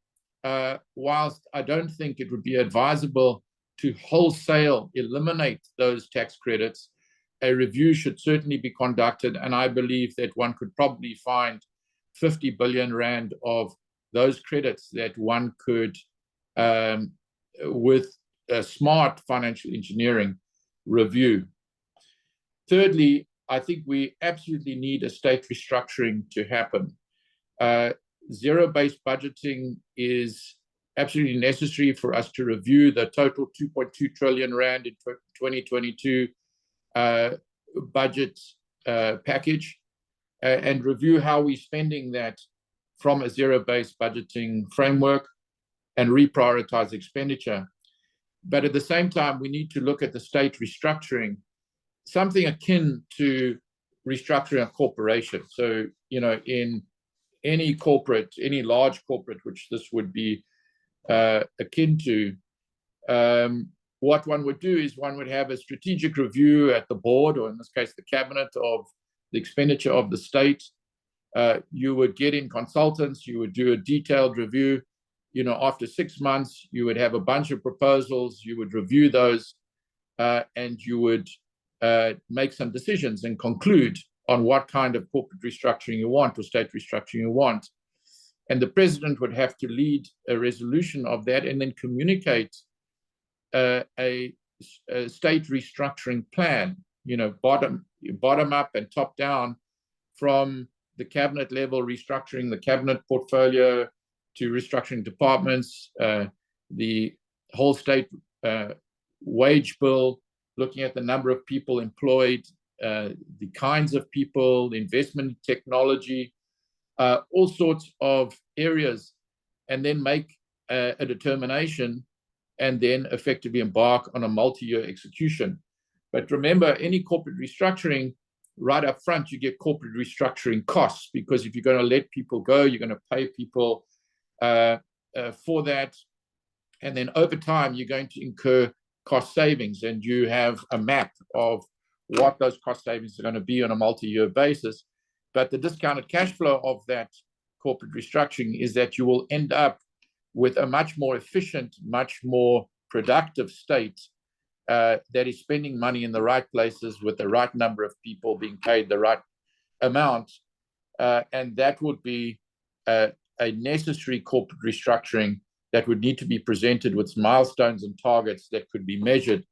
whilst I don't think it would be advisable to wholesale eliminate those tax credits, a review should certainly be conducted. And I believe that one could probably find 50 billion Rand of those credits that one could, with a smart financial engineering, review. Thirdly, I think we absolutely need a state restructuring to happen. Zero-based budgeting is absolutely necessary for us to review the total 2.2 trillion Rand in 2022 budget package and review how we're spending that from a zero-based budgeting framework and reprioritize expenditure. But at the same time, we need to look at the state restructuring, something akin to restructuring a corporation. So, in any corporate, any large corporate, which this would be akin to, what one would do is one would have a strategic review at the board, or in this case, the cabinet, of the expenditure of the state. You would get in consultants, you would do a detailed review. After 6 months, you would have a bunch of proposals, you would review those, and you would make some decisions and conclude on what kind of corporate restructuring you want or state restructuring you want. And the president would have to lead a resolution of that and then communicate a state restructuring plan, bottom up and top down, from the cabinet level, restructuring the cabinet portfolio, to restructuring departments, the whole state wage bill, looking at the number of people employed, the kinds of people, the investment technology, all sorts of areas, and then make a determination and then effectively embark on a multi-year execution. But remember, any corporate restructuring, right up front, you get corporate restructuring costs, because if you're going to let people go, you're going to pay people for that. And then over time, you're going to incur cost savings, and you have a map of what those cost savings are going to be on a multi-year basis. But the discounted cash flow of that corporate restructuring is that you will end up with a much more efficient, much more productive state that is spending money in the right places with the right number of people being paid the right amount. And that would be a necessary corporate restructuring that would need to be presented with milestones and targets that could be measured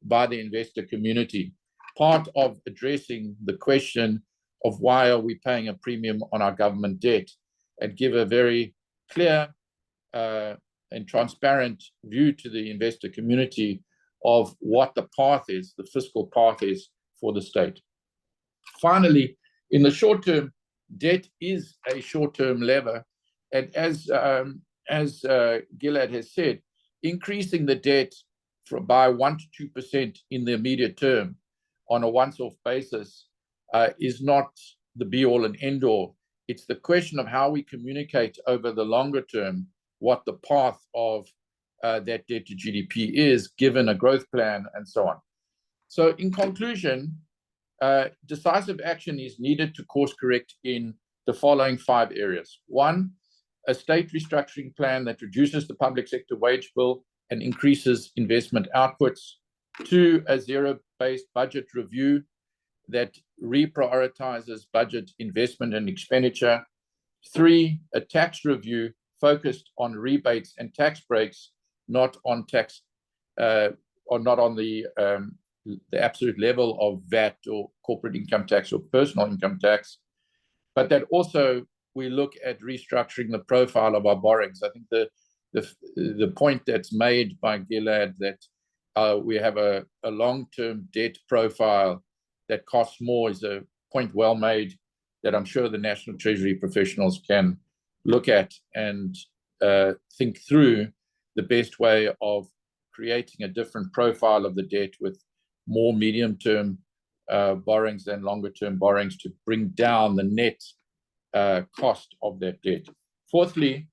by the investor community. Part of addressing the question of why are we paying a premium on our government debt, and give a very clear and transparent view to the investor community of what the path is, the fiscal path is for the state. Finally, in the short term, debt is a short-term lever, and as Gilad has said, increasing the debt by 1 to 2% in the immediate term on a once-off basis is not the be-all and end-all. It's the question of how we communicate over the longer term what the path of that debt to GDP is, given a growth plan and so on. So in conclusion, decisive action is needed to course correct in the following 5 areas. 1, a state restructuring plan that reduces the public sector wage bill and increases investment outputs. 2, a zero-based budget review that reprioritizes budget investment and expenditure. 3, a tax review focused on rebates and tax breaks, not on tax, or not on the absolute level of VAT or corporate income tax or personal income tax, but that also we look at restructuring the profile of our borrowings. I think the point that's made by Gilad that we have a long-term debt profile that costs more is a point well made that I'm sure the National Treasury professionals can look at and think through the best way of creating a different profile of the debt with more medium-term borrowings than longer-term borrowings to bring down the net cost of that debt. Fourthly,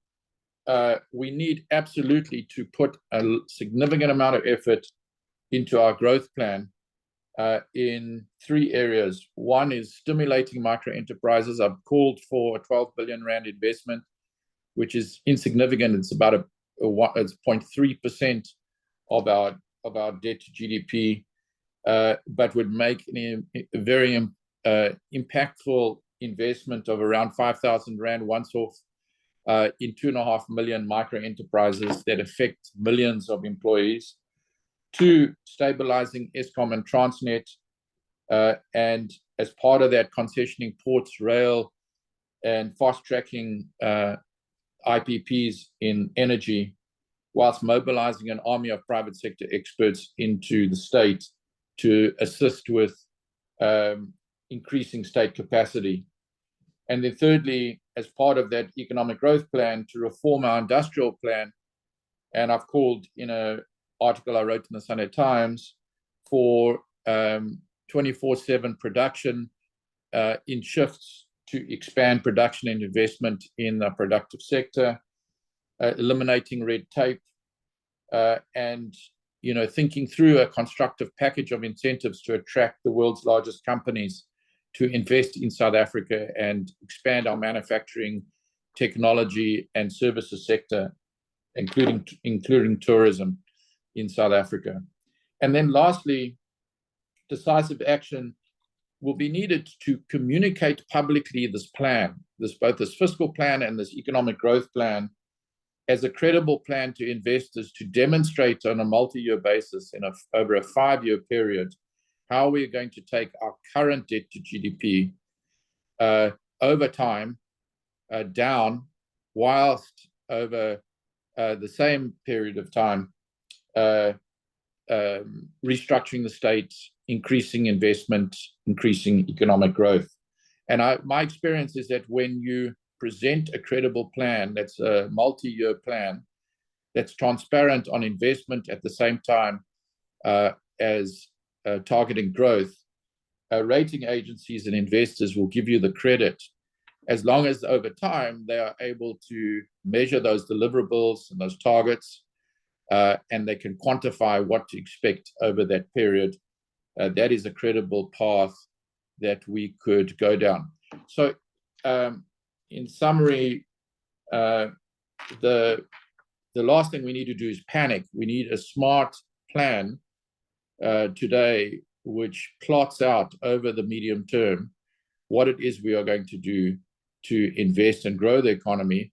we need absolutely to put a significant amount of effort into our growth plan in 3 areas. 1 is stimulating micro enterprises. I've called for a 12 billion rand investment, which is insignificant. It's about it's 0.3% of our debt to GDP, but would make a very impactful investment of around 5,000 rand once off in 2.5 million micro enterprises that affect millions of employees. 2, stabilizing Eskom and Transnet, and as part of that, concessioning ports, rail, and fast-tracking IPPs in energy, whilst mobilizing an army of private sector experts into the state to assist with increasing state capacity. And then thirdly, as part of that economic growth plan, to reform our industrial plan. And I've called in an article I wrote in the Sunday Times for 24/7 production in shifts to expand production and investment in the productive sector, eliminating red tape, and thinking through a constructive package of incentives to attract the world's largest companies to invest in South Africa and expand our manufacturing, technology, and services sector, including tourism in South Africa. And then lastly, decisive action will be needed to communicate publicly this plan, both this fiscal plan and this economic growth plan, as a credible plan to investors to demonstrate on a multi-year basis over a 5-year period how we're going to take our current debt to GDP over time down, whilst over the same period of time restructuring the state, increasing investment, increasing economic growth. And my experience is that when you present a credible plan, that's a multi-year plan, that's transparent on investment at the same time as targeting growth, rating agencies and investors will give you the credit, as long as over time they are able to measure those deliverables and those targets and they can quantify what to expect over that period, that is a credible path that we could go down. So in summary, the last thing we need to do is panic. We need a smart plan today which plots out over the medium term what it is we are going to do to invest and grow the economy,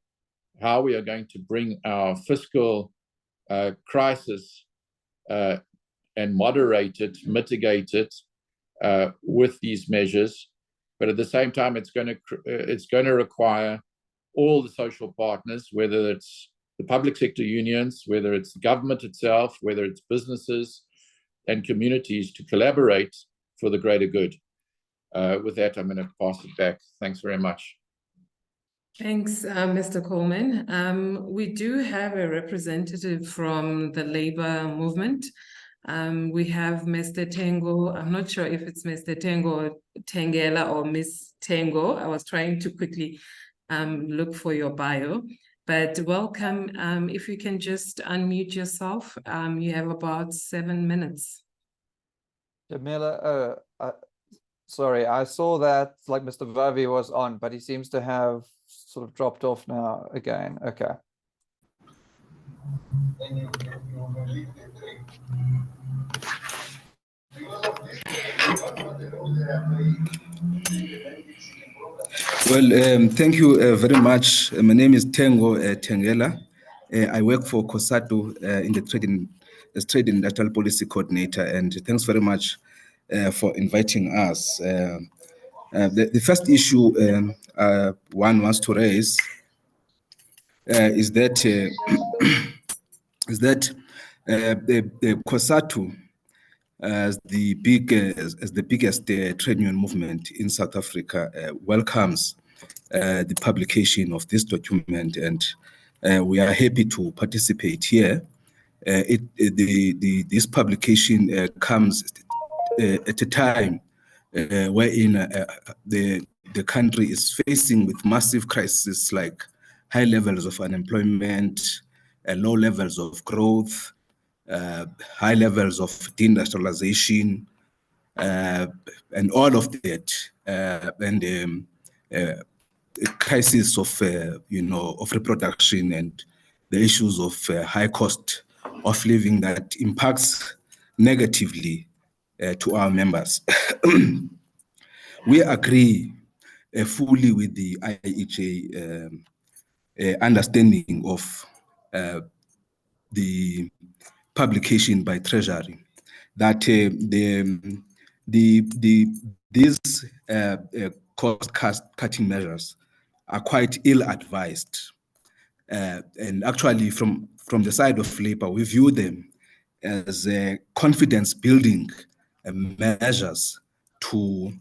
how we are going to bring our fiscal crisis and moderate it, mitigate it with these measures. But at the same time, it's going to require all the social partners, whether it's the public sector unions, whether it's the government itself, whether it's businesses and communities, to collaborate for the greater good. With that, I'm going to pass it back. Thanks very much. Thanks, Mr. Coleman. We do have a representative from the labor movement. We have Mr. Tengo. I'm not sure if it's Mr. Tengo Tengela or Miss Tengo. I was trying to quickly look for your bio, but welcome. If you can just unmute yourself, you have about 7 minutes. Jamela, sorry, I saw that like Mr. Vavi was on, but he seems to have sort of dropped off now again. Okay. Well, thank you very much. My name is Tengo Tengela. I work for COSATU in the Trade and Industrial Policy Coordinator, and thanks very much for inviting us. The first issue one wants to raise is that the COSATU, as the biggest trade union movement in South Africa, welcomes the publication of this document, and we are happy to participate here. This publication comes at a time wherein the country is facing with massive crises like high levels of unemployment, low levels of growth, high levels of deindustrialization, and all of that, and crisis of of reproduction and the issues of high cost of living that impacts negatively to our members. We agree fully with the IEJ understanding of the publication by Treasury that these cost-cutting measures are quite ill-advised, and actually, from the side of labor, we view them as confidence-building measures to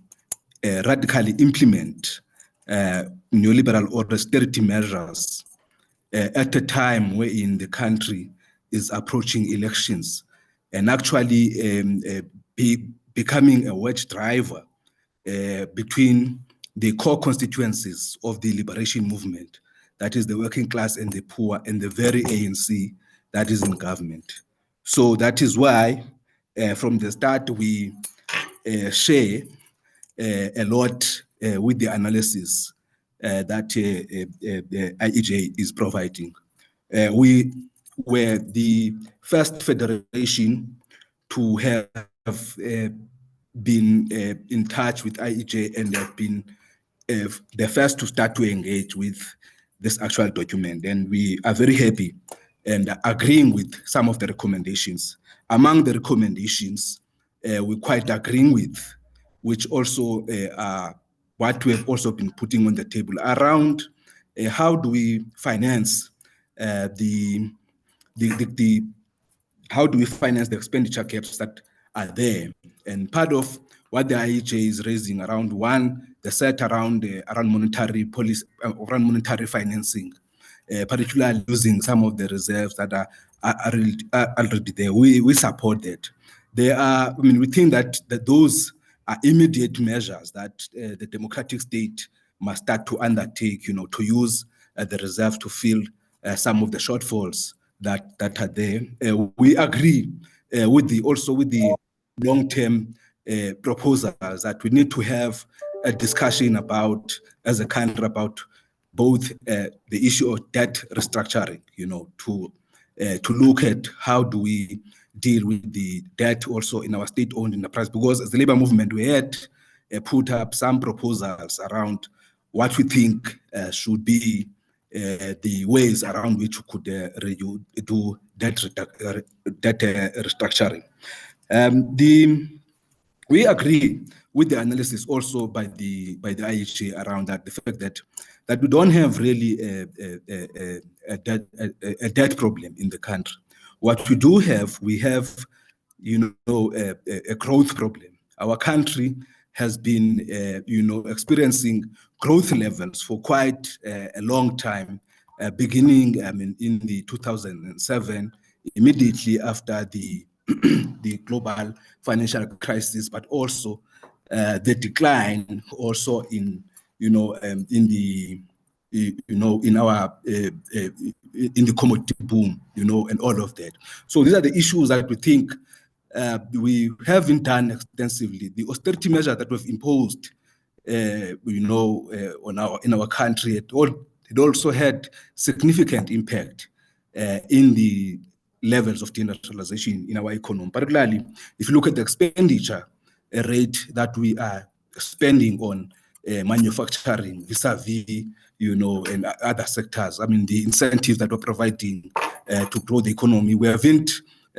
radically implement neoliberal or austerity measures at a time wherein the country is approaching elections and actually becoming a wedge driver between the core constituencies of the liberation movement, that is the working class and the poor, and the very ANC that is in government. So that is why from the start we share a lot with the analysis that the IEJ is providing. We were the first federation to have been in touch with IEJ and have been the first to start to engage with this actual document. And we are very happy and agreeing with some of the recommendations. Among the recommendations we're quite agreeing with, which also are what we have also been putting on the table around how do we finance how do we finance the expenditure caps that are there? And part of what the IEJ is raising around the set around monetary policy, around monetary financing, particularly using some of the reserves that are already there. We support that. We think that those are immediate measures that the democratic state must start to undertake, to use the reserve to fill some of the shortfalls that are there. We agree with the long-term proposals that we need to have a discussion about, as a country, about both the issue of debt restructuring, to look at how do we deal with the debt also in our state-owned enterprise, because as the labor movement, we had put up some proposals around what we think should be the ways around which we could do debt restructuring. We agree with the analysis also by the IEJ around that, the fact that we don't have really a debt problem in the country. What we do have, we have a growth problem. Our country has been experiencing growth levels for quite a long time, beginning in the 2007, immediately after the the global financial crisis, but also the decline also in the commodity boom, and all of that. So these are the issues that we think we haven't done extensively. The austerity measure that we've imposed, in our country, it also had significant impact in the levels of deindustrialization in our economy. Particularly, if you look at the expenditure rate that we are spending on manufacturing vis-a-vis, and other sectors. I mean, the incentives that we're providing to grow the economy, we haven't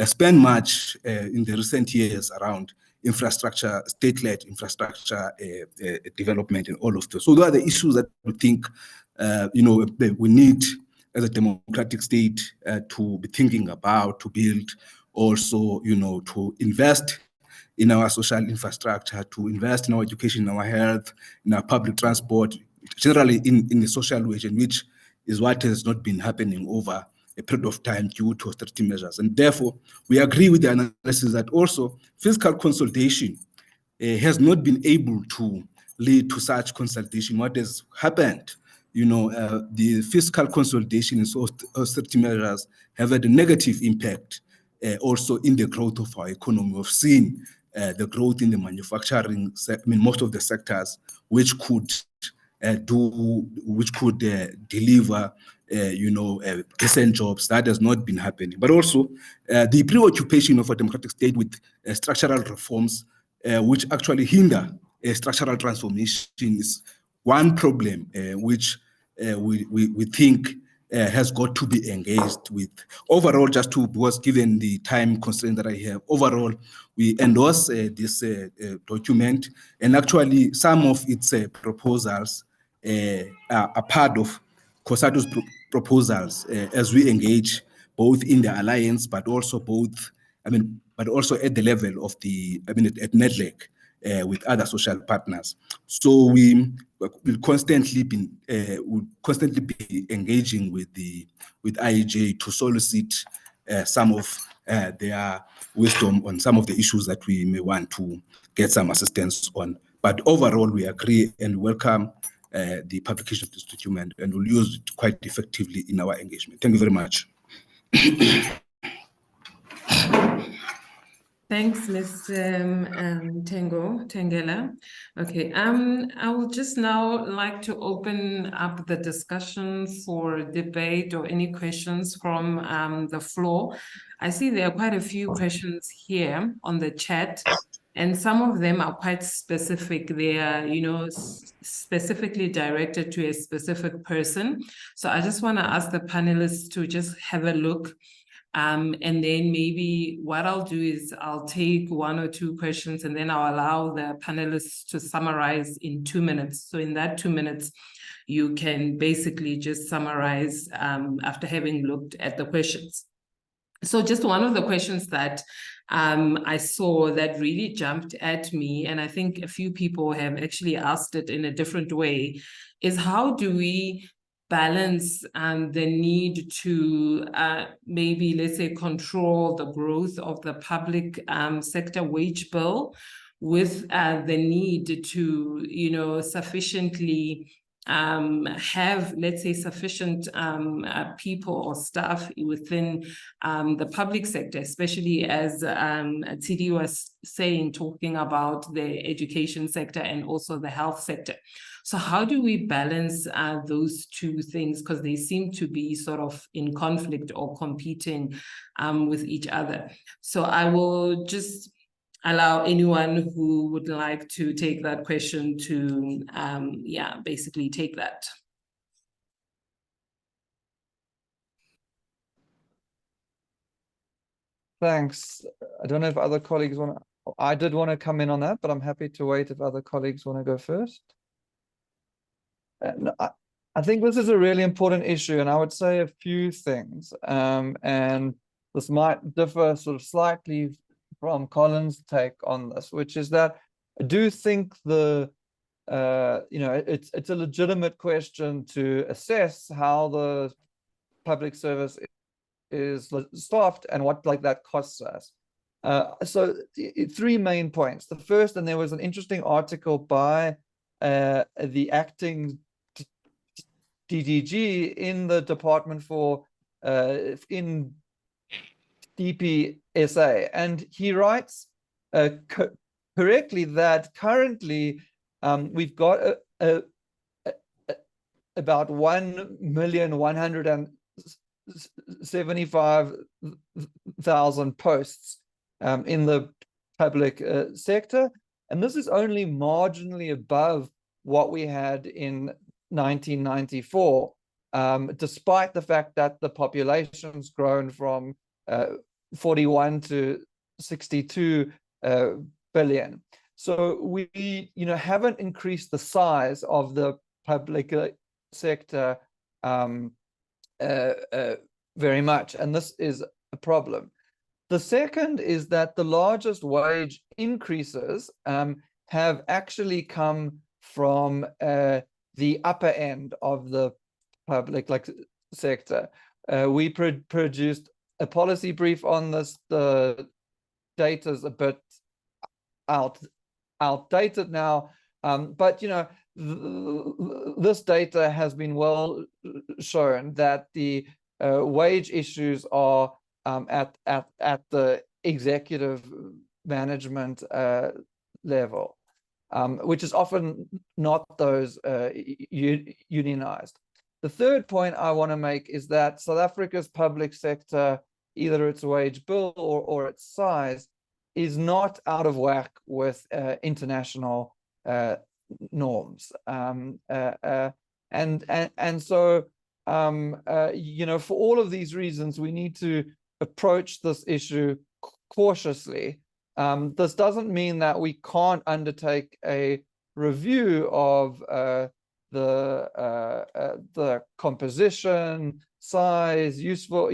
spent much in the recent years around infrastructure, state-led infrastructure development, and all of those. So those are the issues that we think, we need as a democratic state to be thinking about, to build also, to invest in our social infrastructure, to invest in our education, in our health, in our public transport, generally in the social wage, which is what has not been happening over a period of time due to austerity measures. And therefore, we agree with the analysis that also fiscal consolidation has not been able to lead to such consolidation. What has happened, the fiscal consolidation and austerity measures have had a negative impact also in the growth of our economy. We've seen the growth in the manufacturing, most of the sectors which could deliver, decent jobs. That has not been happening. But also the preoccupation of a democratic state with structural reforms, which actually hinder structural transformation, is one problem which we think has got to be engaged with. Overall, was given the time constraint that I have, overall, we endorse this document, and actually some of its proposals are part of COSATU's proposals as we engage both in the alliance, but also at the level of at NEDLEC with other social partners. So we will constantly be engaging with IEJ to solicit some of their wisdom on some of the issues that we may want to get some assistance on. But overall, we agree and welcome the publication of this document, and will use it quite effectively in our engagement. Thank you very much. Thanks, Ms. Tengo Tengela. Okay, I would just now like to open up the discussion for debate or any questions from the floor. I see there are quite a few questions here on the chat, and some of them are quite specific. They are, specifically directed to a specific person. So I just want to ask the panelists to just have a look. And then maybe what I'll do is I'll take one or two questions, and then I'll allow the panelists to summarize in 2 minutes. So in that 2 minutes, you can basically just summarize after having looked at the questions. So just one of the questions that I saw that really jumped at me, and I think a few people have actually asked it in a different way, is how do we balance the need to maybe, let's say, control the growth of the public sector wage bill with the need to, sufficiently have, let's say, sufficient people or staff within the public sector, especially as Tshidi was saying, talking about the education sector and also the health sector. So how do we balance those two things? Because they seem to be sort of in conflict or competing with each other. So I will just allow anyone who would like to take that question to, basically take that. Thanks. I don't know if other colleagues want to, I did want to come in on that, but I'm happy to wait if other colleagues want to go first. And I think this is a really important issue, and I would say a few things. And this might differ sort of slightly from Colin's take on this, which is that I do think the it's a legitimate question to assess how the public service is staffed and what that costs us. So three main points. The first, and there was an interesting article by the acting DDG in the Department for in DPSA, and he writes correctly that currently we've got about 1,175,000 posts in the public sector, and this is only marginally above what we had in 1994, despite the fact that the population's grown from 41 to 62 billion. So we, haven't increased the size of the public sector very much, and this is a problem. The second is that the largest wage increases have actually come from the upper end of the public sector. We produced a policy brief on this. The data is a bit outdated now, but this data has been well shown that the wage issues are at the executive management level, which is often not those unionized. The third point I want to make is that South Africa's public sector, either its wage bill or its size, is not out of whack with international norms, and so for all of these reasons, we need to approach this issue cautiously. This doesn't mean that we can't undertake a review of the composition, size, useful,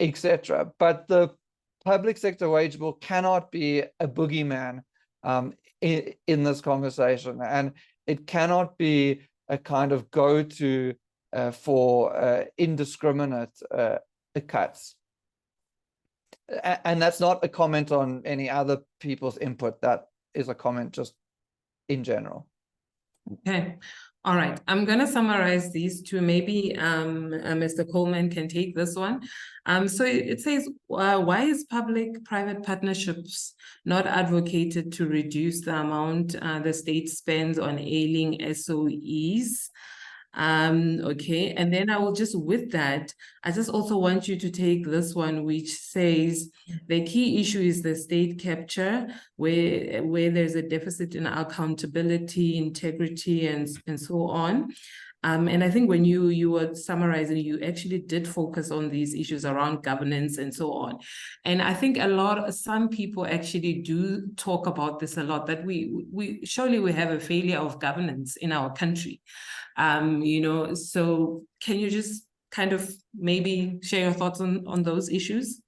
etc. But the public sector wage bill cannot be a boogeyman in this conversation, and it cannot be a kind of go-to for indiscriminate cuts. And that's not a comment on any other people's input. That is a comment just in general. Okay. All right. I'm going to summarize these two. Maybe Mr. Coleman can take this one. So it says, why is public-private partnerships not advocated to reduce the amount the state spends on ailing SOEs? Okay, and then I will just, with that, I just also want you to take this one, which says the key issue is the state capture, where there's a deficit in accountability, integrity, and so on. And I think when you were summarizing, you actually did focus on these issues around governance and so on. And I think some people actually do talk about this a lot, that we surely we have a failure of governance in our country. So can you just kind of maybe share your thoughts on those issues?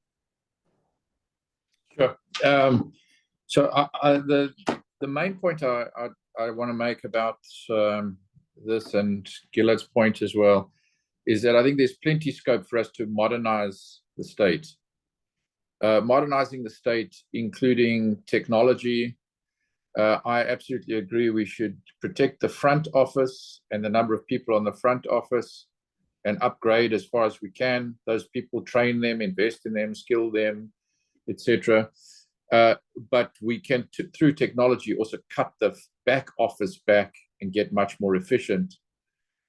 Sure. So the main point I want to make about this, and Gilad's point as well, is that I think there's plenty scope for us to modernize the state. Modernizing the state, including technology, I absolutely agree. We should protect the front office and the number of people on the front office and upgrade as far as we can. Those people, train them, invest in them, skill them, etc. But we can, through technology, also cut the back office back and get much more efficient.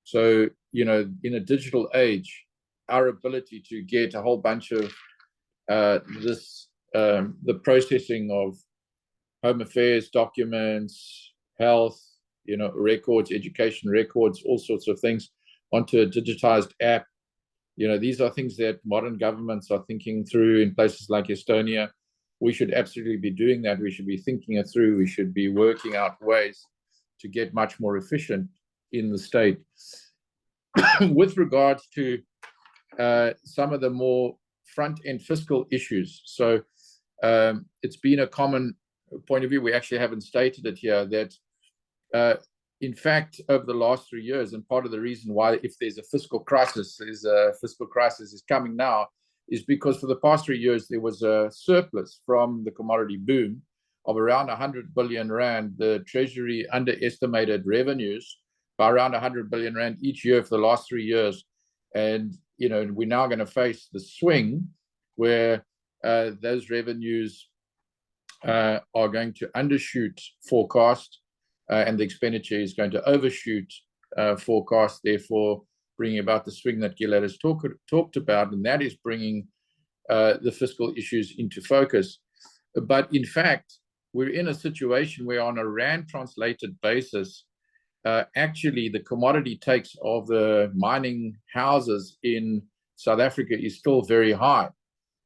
So, you know, in a digital age, our ability to get a whole bunch of the processing of home affairs documents, health, you know, records, education records, all sorts of things onto a digitized app. You know, these are things that modern governments are thinking through in places like Estonia. We should absolutely be doing that. We should be thinking it through. We should be working out ways to get much more efficient in the state. With regards to some of the more front-end fiscal issues. So it's been a common point of view. We actually haven't stated it here that in fact, over the last 3 years, and part of the reason why, if there's a fiscal crisis is coming now, is because for the past 3 years, there was a surplus from the commodity boom of around 100 billion rand. The Treasury underestimated revenues by around 100 billion rand each year for the last 3 years. And, you know, we're now going to face the swing where those revenues are going to undershoot forecast, and the expenditure is going to overshoot forecast, therefore bringing about the swing that Gilad has talked about, and that is bringing the fiscal issues into focus. But in fact, we're in a situation where on a Rand translated basis, actually the commodity takes of the mining houses in South Africa is still very high.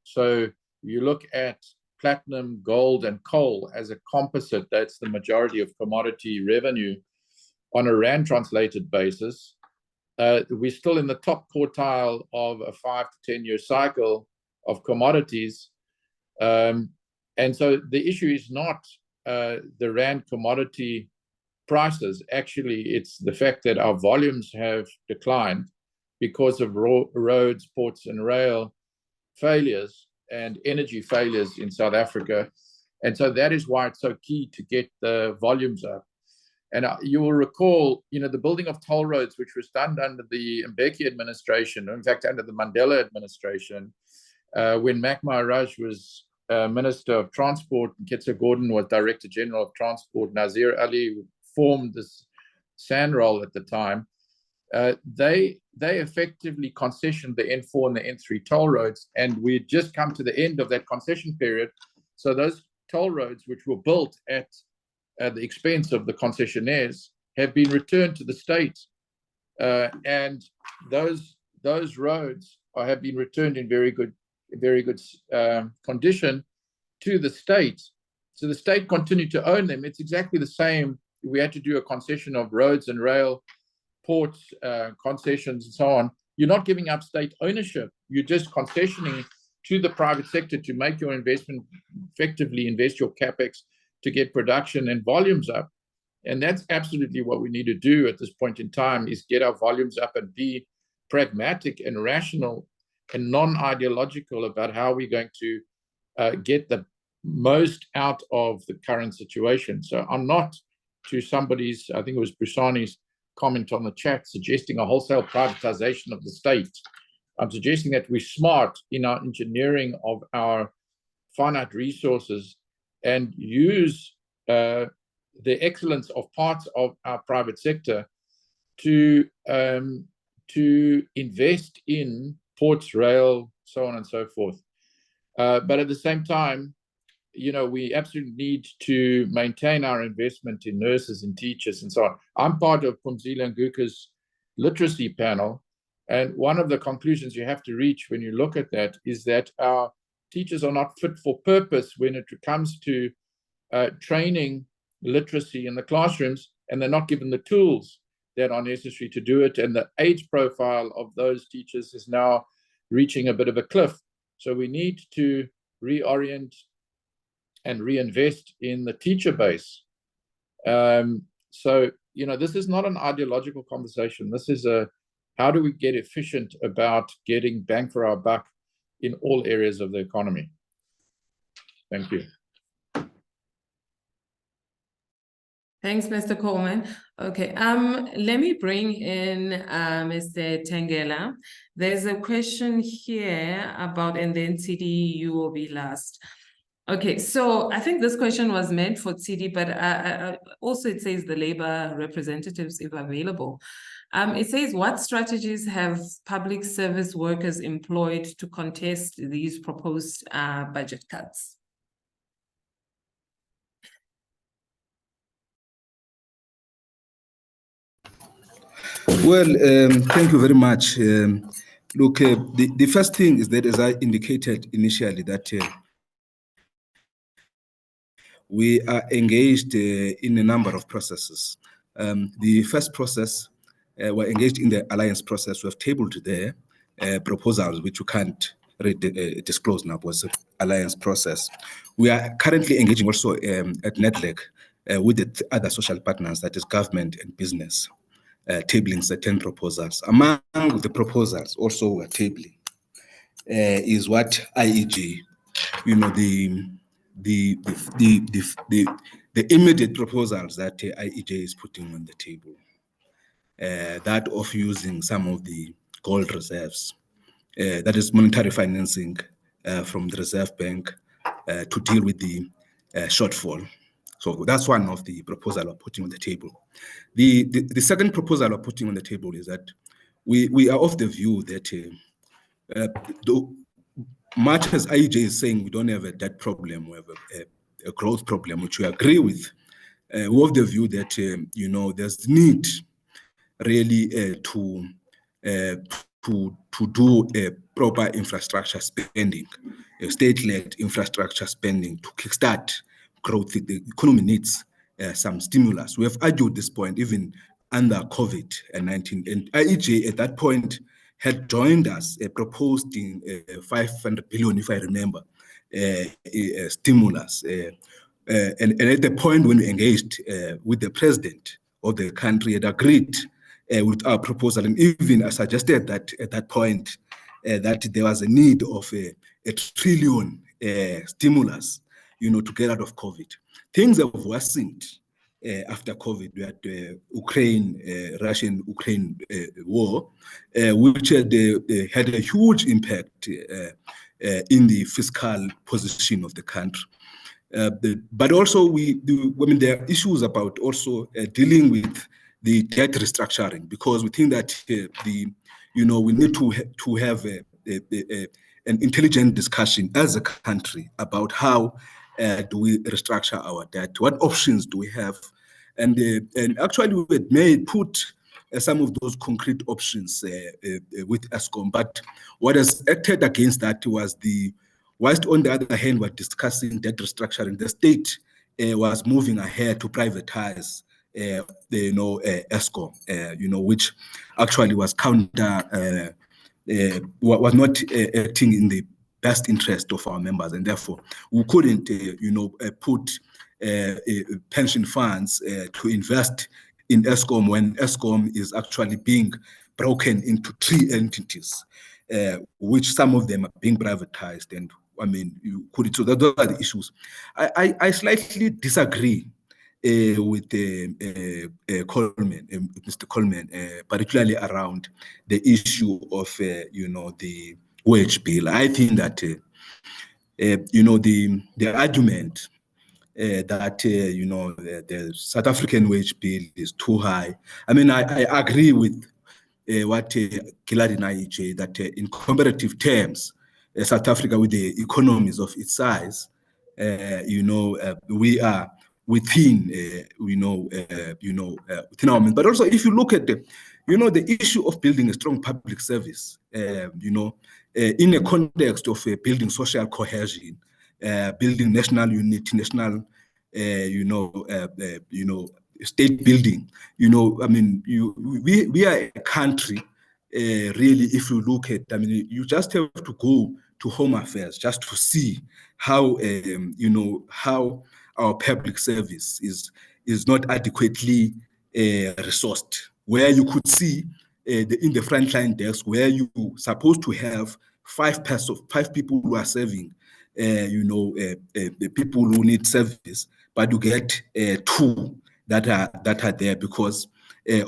So you look at platinum, gold, and coal as a composite, that's the majority of commodity revenue. On a Rand translated basis, we're still in the top quartile of a 5 to 10 year cycle of commodities. And so the issue is not the Rand commodity prices. Actually, it's the fact that our volumes have declined because of roads, ports, and rail failures and energy failures in South Africa. And so that is why it's so key to get the volumes up. And you will recall, you know, the building of toll roads, which was done under the Mbeki administration, or in fact, under the Mandela administration, when Mac Maharaj was Minister of Transport, and Ketsa Gordon was Director General of Transport, Nazir Ali formed this SANROL at the time. They effectively concessioned the N4 and the N3 toll roads, and we had just come to the end of that concession period. So those toll roads, which were built at the expense of the concessionaires, have been returned to the state, and those roads have been returned in very good condition to the state. So the state continued to own them. It's exactly the same. We had to do a concession of roads and rail, ports, concessions, and so on. You're not giving up state ownership. You're just concessioning to the private sector to make your investment, effectively invest your capex to get production and volumes up. And that's absolutely what we need to do at this point in time, is get our volumes up and be pragmatic and rational and non-ideological about how we're going to get the most out of the current situation. So I'm not, to somebody's, I think it was Brusani's comment on the chat, suggesting a wholesale privatization of the state. I'm suggesting that we're smart in our engineering of our finite resources and use the excellence of parts of our private sector to invest in ports, rail, so on and so forth. But at the same time, you know, we absolutely need to maintain our investment in nurses and teachers and so on. I'm part of Phumzile Nguka's literacy panel, and one of the conclusions you have to reach when you look at that is that our teachers are not fit for purpose when it comes to training literacy in the classrooms, and they're not given the tools that are necessary to do it. And the age profile of those teachers is now reaching a bit of a cliff. So we need to reorient and reinvest in the teacher base. So, you know, this is not an ideological conversation. This is a, how do we get efficient about getting bang for our buck in all areas of the economy? Thank you. Thanks, Mr. Coleman. Okay, let me bring in Mr. Tengela. There's a question here about, and then Tshidi, you will be last. Okay, so I think this question was meant for Tshidi, but also it says the labor representatives, if available. It says, what strategies have public service workers employed to contest these proposed budget cuts? Well, thank you very much. Look, the first thing is that, as I indicated initially, that we are engaged in a number of processes. The first process, we're engaged in the alliance process. We have tabled there proposals which we can't disclose now, was an alliance process. We are currently engaging also at NETLEC with the other social partners, that is government and business, tabling certain proposals. Among the proposals also we're tabling is what IEJ, you know, the immediate proposals that IEJ is putting on the table, that of using some of the gold reserves, that is monetary financing from the Reserve Bank to deal with the shortfall. So that's one of the proposals we're putting on the table. The second proposal we're putting on the table is that we are of the view that much as IEJ is saying we don't have a debt problem, we have a growth problem, which we agree with, we're of the view that you know, there's need really to do a proper infrastructure spending, state-led infrastructure spending to kickstart growth. The economy needs some stimulus. We have argued this point even under COVID-19, and IEJ at that point had joined us, proposed in 500 billion, if I remember, stimulus. And at the point when we engaged with the president of the country, had agreed with our proposal, and even suggested that at that point that there was a need of a trillion stimulus, you know, to get out of COVID. Things have worsened after COVID. We had Russian-Ukraine war, which had a huge impact in the fiscal position of the country. But also, there are issues about also dealing with the debt restructuring, because we think that we need to have an intelligent discussion as a country about how do we restructure our debt, what options do we have, and actually we may put some of those concrete options with ESCOM. But what has acted against that was whilst on the other hand we're discussing debt restructuring, the state was moving ahead to privatize ESCOM, which actually was was not acting in the best interest of our members, and therefore we couldn't, put pension funds to invest in ESCOM when ESCOM is actually being broken into 3 entities, which some of them are being privatized. And I mean, so those are the issues. I slightly disagree with Coleman, Mr. Coleman, particularly around the issue of the wage bill. I think that the argument that the South African wage bill is too high. I mean, I agree with what Gilad and IEJ, that in comparative terms, South Africa, with the economies of its size, we are within, within our means. But also, if you look at the issue of building a strong public service, in a context of building social cohesion, building national unity, national, state building. I mean, we are a country. Really, if you look at, I mean, you just have to go to Home Affairs just to see how, how our public service is not adequately resourced. Where you could see in the frontline desk, where you supposed to have 5 people who are serving, the people who need service, but you get 2 that are there because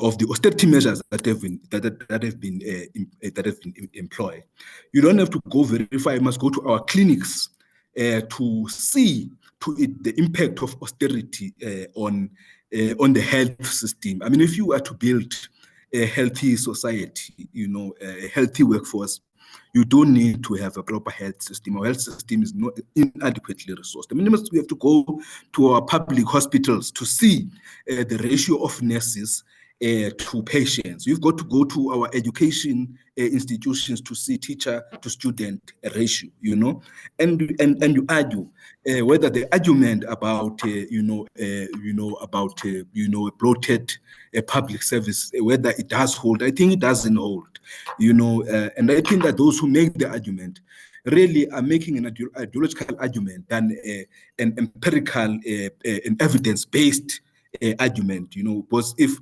of the austerity measures that have been employed. You don't have to go verify. You must go to our clinics to see the impact of austerity on the health system. I mean, if you are to build a healthy society, a healthy workforce, you don't need to have a proper health system. Our health system is not inadequately resourced. I mean, we have to go to our public hospitals to see the ratio of nurses to patients. You've got to go to our education institutions to see teacher to student ratio, and you argue whether the argument about a bloated public service, whether it does hold. I think it doesn't hold, and I think that those who make the argument really are making an ideological argument than an empirical, an evidence-based argument, because if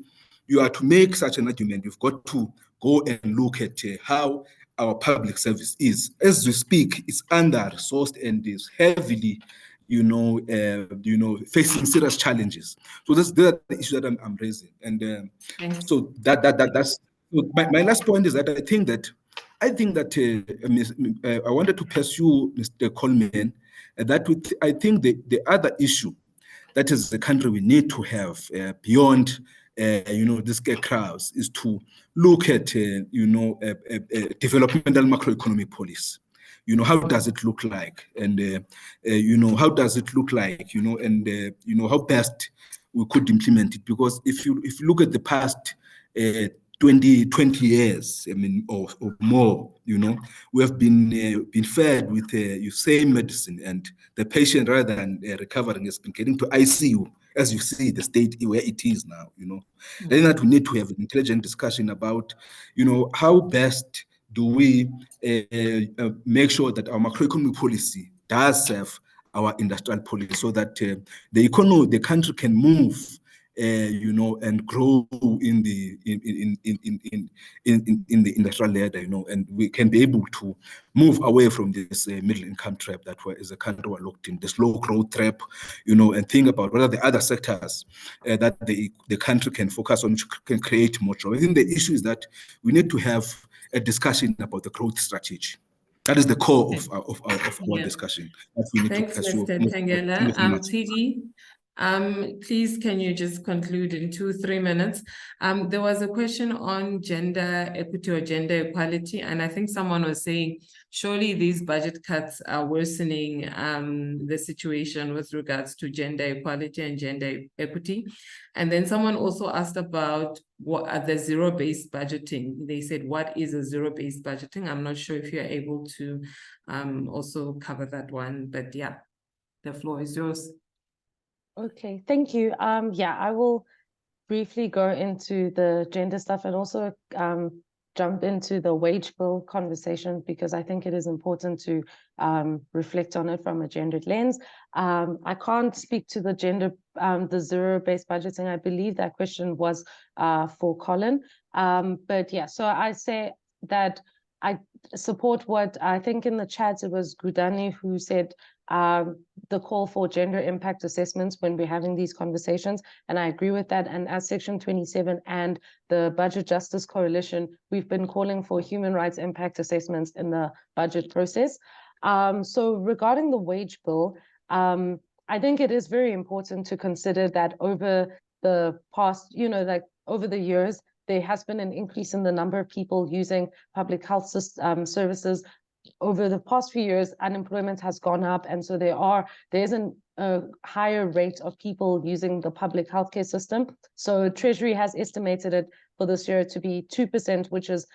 you are to make such an argument, you've got to go and look at how our public service is. As we speak, it's under-resourced and is heavily, facing serious challenges. So these are the issue that I'm raising, and so that's my last point is that I think that I wanted to pursue Mr. Coleman that I think the other issue that is the country we need to have beyond these crowds is to look at developmental macroeconomic policy. How does it look like, and how does it look like, and how best we could implement it, because if you look at the past 20 years, I mean, or more, we have been fed with the same medicine, and the patient, rather than recovering, has been getting to ICU, as you see the state where it is now. Then that we need to have an intelligent discussion about, how best do we make sure that our macroeconomic policy does serve our industrial policy, so that the country can move, and grow in the industrial ladder, and we can be able to move away from this middle income trap that as a country we're locked in, this low growth trap, and think about what are the other sectors that the country can focus on, which can create more jobs. I think the issue is that we need to have a discussion about the growth strategy. That is the core of our discussion. Thanks, Mr. Tengela. Tshidi, please, can you just conclude in 2-3 minutes? There was a question on gender equity or gender equality, and I think someone was saying, surely these budget cuts are worsening the situation with regards to gender equality and gender equity. And then someone also asked about what are the zero-based budgeting. They said, what is a zero-based budgeting? I'm not sure if you're able to also cover that one, but yeah, the floor is yours. Okay, thank you. Yeah, I will briefly go into the gender stuff and also jump into the wage bill conversation, because I think it is important to reflect on it from a gendered lens. I can't speak to the the zero-based budgeting. I believe that question was for Colin. But yeah, so I say that I support what I think in the chat, it was Gudani who said the call for gender impact assessments when we're having these conversations. And I agree with that. And as Section 27 and the Budget Justice Coalition, we've been calling for human rights impact assessments in the budget process. So regarding the wage bill, I think it is very important to consider that over the past, like over the years, there has been an increase in the number of people using public health services. Over the past few years, unemployment has gone up, and so there is a higher rate of people using the public healthcare system. So Treasury has estimated it for this year to be 2%, which is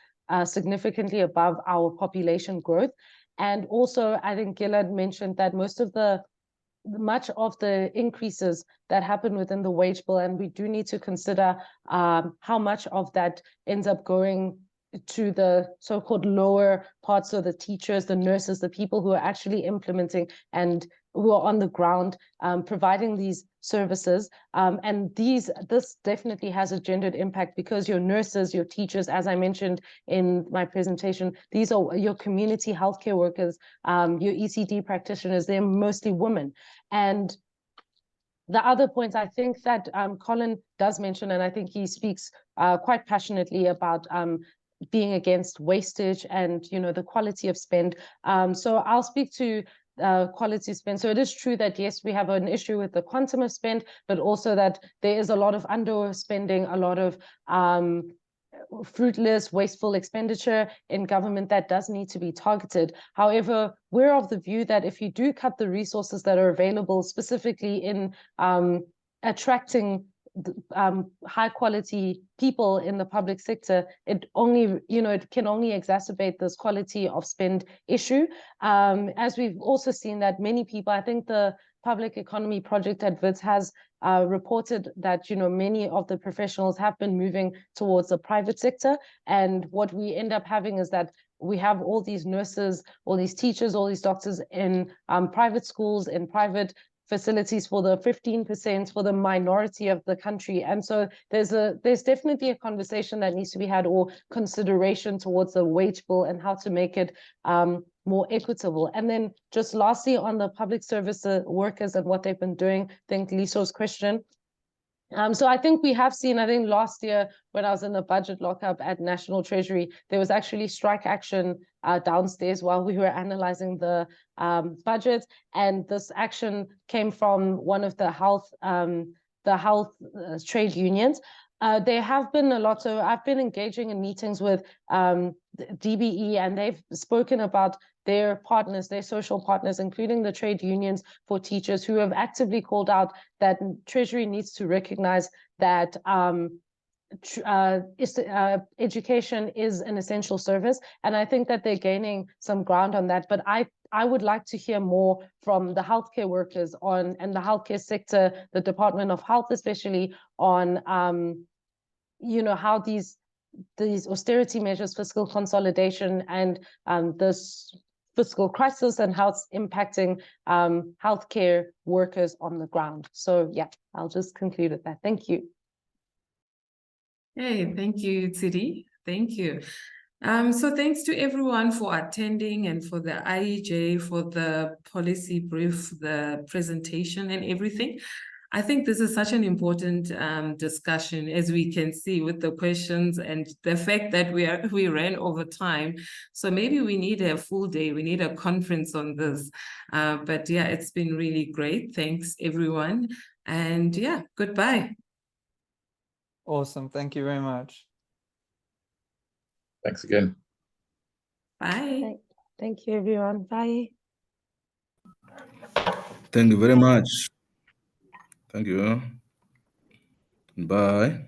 significantly above our population growth. And also, I think Gilad mentioned that much of the increases that happen within the wage bill, and we do need to consider how much of that ends up going to the so-called lower parts, so the teachers, the nurses, the people who are actually implementing and who are on the ground providing these services. And this definitely has a gendered impact, because your nurses, your teachers, as I mentioned in my presentation, these are your community healthcare workers, your ECD practitioners, they're mostly women. And The other point I think that Colin does mention, and I think he speaks quite passionately about being against wastage and, you know, the quality of spend. So I'll speak to quality spend. So it is true that, yes, we have an issue with the quantum of spend, but also that there is a lot of underspending, a lot of fruitless, wasteful expenditure in government that does need to be targeted. However, we're of the view that if you do cut the resources that are available, specifically in attracting high quality people in the public sector, it only, you know, it can only exacerbate this quality of spend issue. As we've also seen that many people, I think the Public Economy Project at WITS has reported that, you know, many of the professionals have been moving towards the private sector. And what we end up having is that we have all these nurses, all these teachers, all these doctors in private schools, in private facilities for the 15%, for the minority of the country. And so there's definitely a conversation that needs to be had, or consideration towards the wage bill and how to make it more equitable. And then just lastly, on the public service workers and what they've been doing, I think Liso's question. So I think we have seen, I think last year when I was in the budget lockup at National Treasury, there was actually strike action downstairs while we were analyzing the budget. And this action came from one of the health trade unions. There have been a lot of, I've been engaging in meetings with DBE, and they've spoken about their partners, their social partners, including the trade unions for teachers, who have actively called out that Treasury needs to recognize that education is an essential service. And I think that they're gaining some ground on that. But I would like to hear more from the healthcare workers and the healthcare sector, the Department of Health especially, on you know, how these austerity measures, fiscal consolidation, and this fiscal crisis, and how it's impacting healthcare workers on the ground. So yeah, I'll just conclude with that. Thank you. Hey, thank you, Tshidi. Thank you. So thanks to everyone for attending, and for the IEJ, for the policy brief, the presentation and everything. I think this is such an important discussion, as we can see with the questions and the fact that we ran over time. So maybe we need a full day, we need a conference on this. But yeah, it's been really great. Thanks, everyone. And yeah, goodbye. Awesome. Thank you very much. Thanks again. Bye. Thank you, everyone. Bye. Thank you very much. Thank you. Bye.